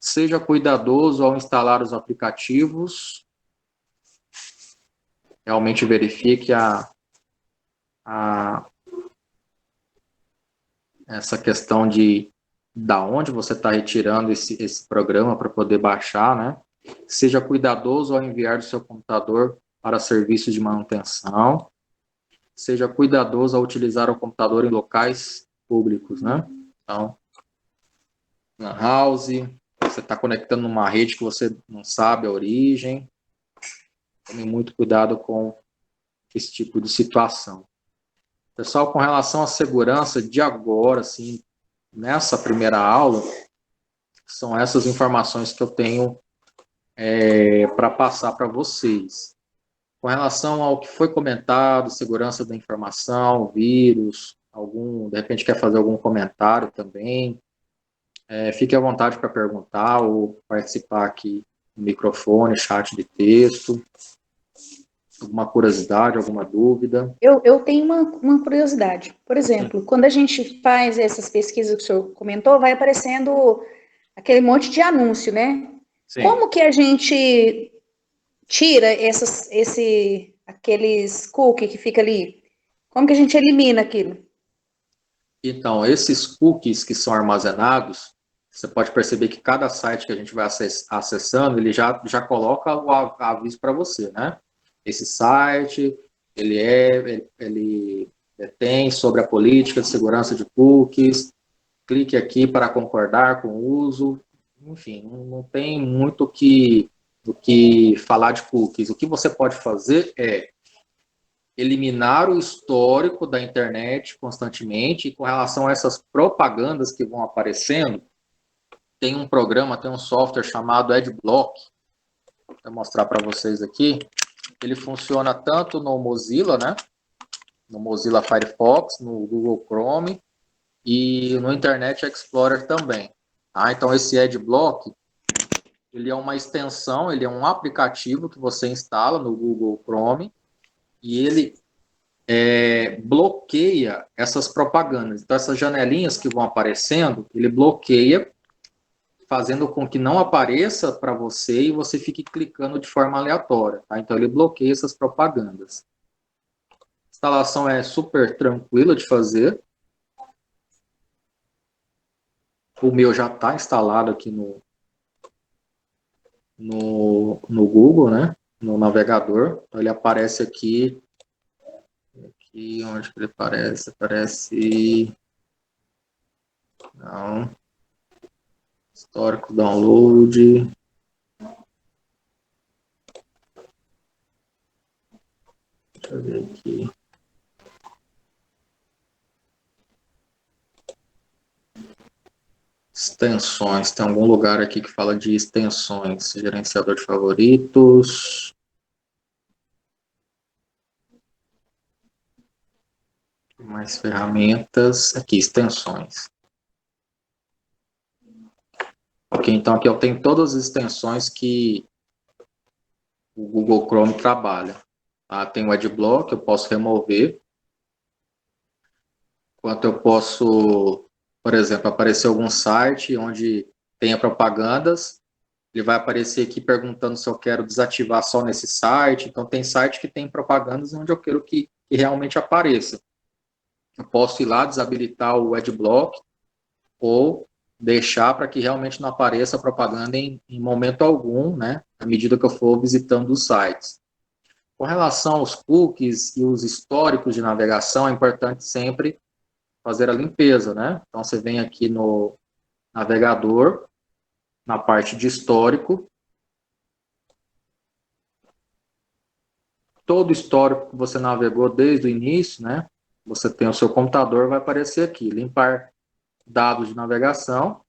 Seja cuidadoso ao instalar os aplicativos, realmente verifique essa questão de da onde você está retirando esse programa para poder baixar, né? Seja cuidadoso ao enviar do seu computador para serviços de manutenção. Seja cuidadoso ao utilizar o computador em locais públicos, né? Então, na house, você está conectando numa rede que você não sabe a origem. Tome muito cuidado com esse tipo de situação. Pessoal, com relação à segurança de agora, assim, nessa primeira aula, são essas informações que eu tenho para passar para vocês. Com relação ao que foi comentado, segurança da informação, vírus, de repente quer fazer algum comentário também, fique à vontade para perguntar ou participar aqui no microfone, chat de texto, alguma curiosidade, alguma dúvida. Eu tenho uma curiosidade. Por exemplo, quando a gente faz essas pesquisas que o senhor comentou, vai aparecendo aquele monte de anúncio, né? Sim. Como que a gente tira aqueles cookies que fica ali? Como que a gente elimina aquilo? Então, esses cookies que são armazenados, você pode perceber que cada site que a gente vai acessando, ele já coloca o aviso para você, né? Esse site, ele tem sobre a política de segurança de cookies, clique aqui para concordar com o uso. Enfim, não tem muito o que falar de cookies. O que você pode fazer é eliminar o histórico da internet constantemente, e com relação a essas propagandas que vão aparecendo, tem um programa, tem um software chamado Adblock, vou mostrar para vocês aqui. Ele funciona tanto no Mozilla, né? No Mozilla Firefox, no Google Chrome e no Internet Explorer também. Então esse Adblock, ele é uma extensão, ele é um aplicativo que você instala no Google Chrome e ele bloqueia essas propagandas. Então essas janelinhas que vão aparecendo, ele bloqueia, fazendo com que não apareça para você e você fique clicando de forma aleatória. Então ele bloqueia essas propagandas. A instalação é super tranquila de fazer. O meu já está instalado aqui no Google, né? No navegador. Então ele aparece aqui onde que ele aparece? Aparece... Não. Histórico, download. Deixa eu ver aqui. Extensões. Tem algum lugar aqui que fala de extensões. Gerenciador de favoritos. Mais ferramentas. Aqui, extensões. Ok, então aqui eu tenho todas as extensões que o Google Chrome trabalha. Tem o Adblock, eu posso remover. Enquanto eu posso, por exemplo, aparecer algum site onde tenha propagandas, ele vai aparecer aqui perguntando se eu quero desativar só nesse site. Então tem site que tem propagandas onde eu quero que realmente apareça. Eu posso ir lá desabilitar o Adblock ou deixar para que realmente não apareça a propaganda em momento algum, né, à medida que eu for visitando os sites. Com relação aos cookies e os históricos de navegação, é importante sempre fazer a limpeza, né? Então, você vem aqui no navegador, na parte de histórico. Todo o histórico que você navegou desde o início, né? Você tem o seu computador, vai aparecer aqui, limpar dados de navegação.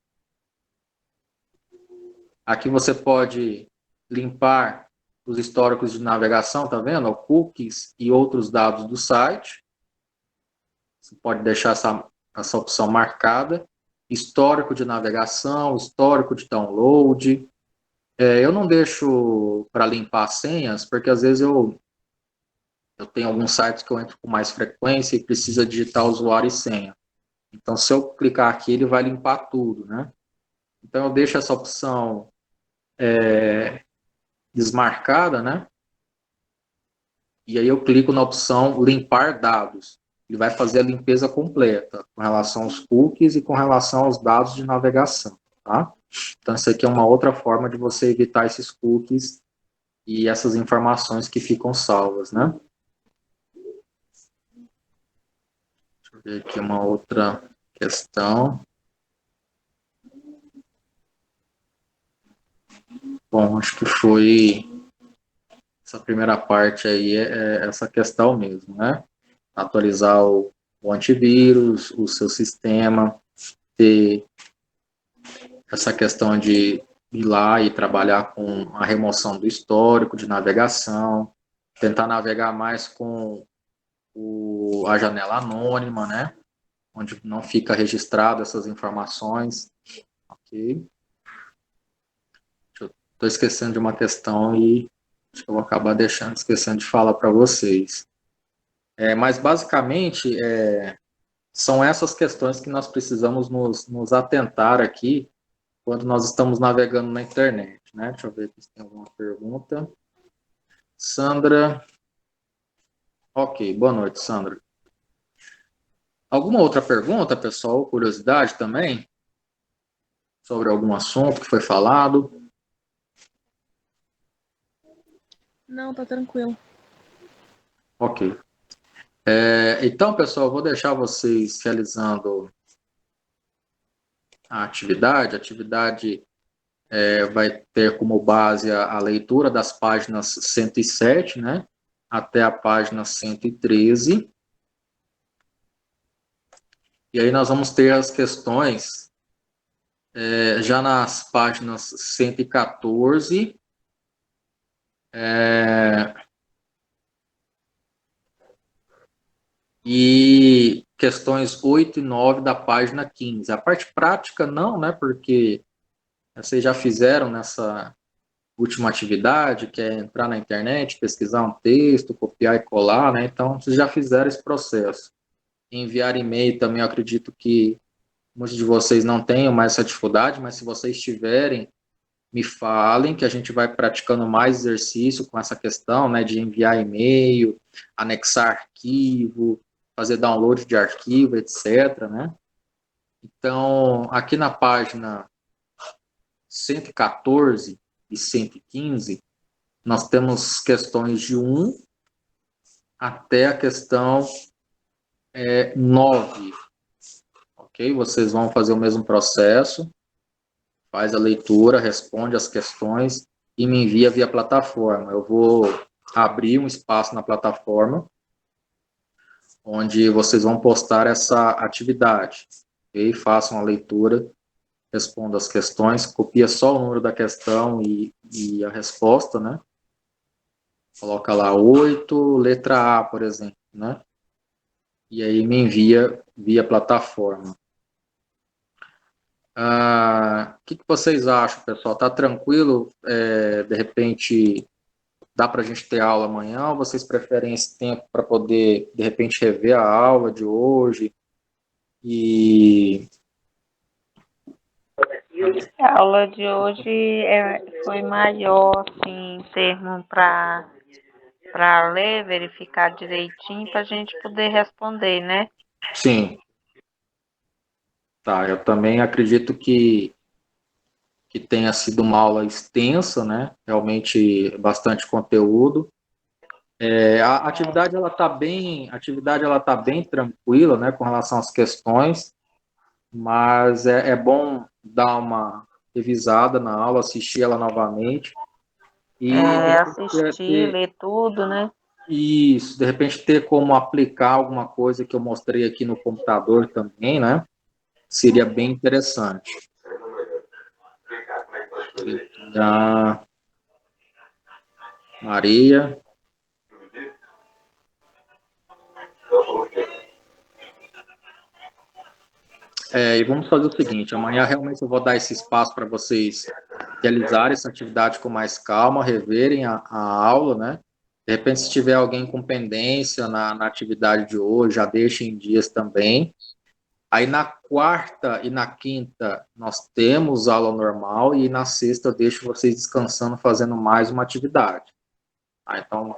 Aqui você pode limpar os históricos de navegação, tá vendo? Cookies e outros dados do site. Você pode deixar essa opção marcada. Histórico de navegação, histórico de download. Eu não deixo para limpar senhas, porque às vezes eu tenho alguns sites que eu entro com mais frequência e precisa digitar usuário e senha. Então, se eu clicar aqui, ele vai limpar tudo, né? Então, eu deixo essa opção desmarcada, né? E aí eu clico na opção limpar dados. Ele vai fazer a limpeza completa com relação aos cookies e com relação aos dados de navegação, tá? Então, isso aqui é uma outra forma de você evitar esses cookies e essas informações que ficam salvas, né? Deixa eu ver aqui uma outra questão. Bom, acho que foi essa primeira parte aí, é essa questão mesmo, né? Atualizar o antivírus, o seu sistema, ter essa questão de ir lá e trabalhar com a remoção do histórico de navegação, tentar navegar mais com a janela anônima, né? Onde não fica registrado essas informações, ok? Estou esquecendo de uma questão e acho que eu vou acabar esquecendo de falar para vocês. Mas, basicamente, são essas questões que nós precisamos nos atentar aqui quando nós estamos navegando na internet, né? Deixa eu ver aqui se tem alguma pergunta. Sandra. Ok, boa noite, Sandra. Alguma outra pergunta, pessoal? Curiosidade também? Sobre algum assunto que foi falado? Não, tá tranquilo. Ok. Então, pessoal, eu vou deixar vocês realizando a atividade. A atividade vai ter como base a leitura das páginas 107, né, até a página 113. E aí nós vamos ter as questões já nas páginas 114, e questões 8 e 9 da página 15. A parte prática não, né, porque vocês já fizeram nessa última atividade, que é entrar na internet, pesquisar um texto, copiar e colar, né? Então, vocês já fizeram esse processo. Enviar e-mail também, eu acredito que muitos de vocês não tenham mais essa dificuldade, mas se vocês tiverem, me falem, que a gente vai praticando mais exercício com essa questão, né, de enviar e-mail, anexar arquivo, fazer download de arquivo, etc., né? Então, aqui na página 114 e 115, nós temos questões de 1 até a questão 9, ok? Vocês vão fazer o mesmo processo, faz a leitura, responde as questões e me envia via plataforma. Eu vou abrir um espaço na plataforma onde vocês vão postar essa atividade, ok? Façam a leitura, respondam as questões, copia só o número da questão e a resposta, né? Coloca lá 8, letra A, por exemplo, né? E aí me envia via plataforma. O que vocês acham, pessoal? Tá tranquilo? De repente, dá para a gente ter aula amanhã ou vocês preferem esse tempo para poder, de repente, rever a aula de hoje? A aula de hoje foi maior, assim, em termos para ler, verificar direitinho, para a gente poder responder, né? Sim. Tá, eu também acredito que tenha sido uma aula extensa, né? Realmente bastante conteúdo. A atividade ela tá bem tranquila, né, com relação às questões, mas é bom dar uma revisada na aula, assistir ela novamente e assistir, ler tudo, né? Isso, de repente ter como aplicar alguma coisa que eu mostrei aqui no computador também, né? Seria bem interessante. Da Maria. E vamos fazer o seguinte, amanhã realmente eu vou dar esse espaço para vocês realizarem essa atividade com mais calma, reverem a aula, né? De repente, se tiver alguém com pendência na atividade de hoje, já deixem em dias também. Aí na quarta e na quinta nós temos aula normal e na sexta eu deixo vocês descansando, fazendo mais uma atividade. Então,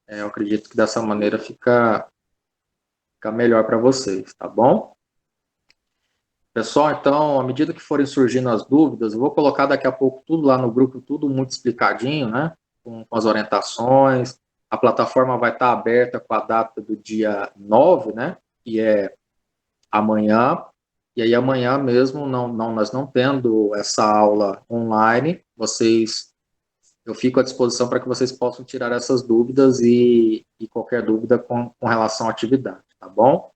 eu acredito que dessa maneira fica melhor para vocês, tá bom? Pessoal, então, à medida que forem surgindo as dúvidas, eu vou colocar daqui a pouco tudo lá no grupo, tudo muito explicadinho, né? Com as orientações. A plataforma vai estar aberta com a data do dia 9, né? Que é amanhã. E aí amanhã mesmo, nós não tendo essa aula online, eu fico à disposição para que vocês possam tirar essas dúvidas e qualquer dúvida com relação à atividade, tá bom?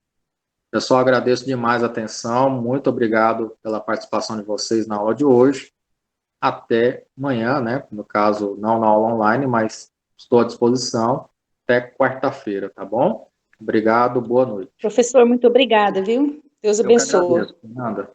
Pessoal, agradeço demais a atenção, muito obrigado pela participação de vocês na aula de hoje. até amanhã, né? No caso, não na aula online, mas estou à disposição até quarta-feira, tá bom? Obrigado, boa noite. Professor, muito obrigada, viu? Deus Eu que abençoe. agradeço, Fernanda.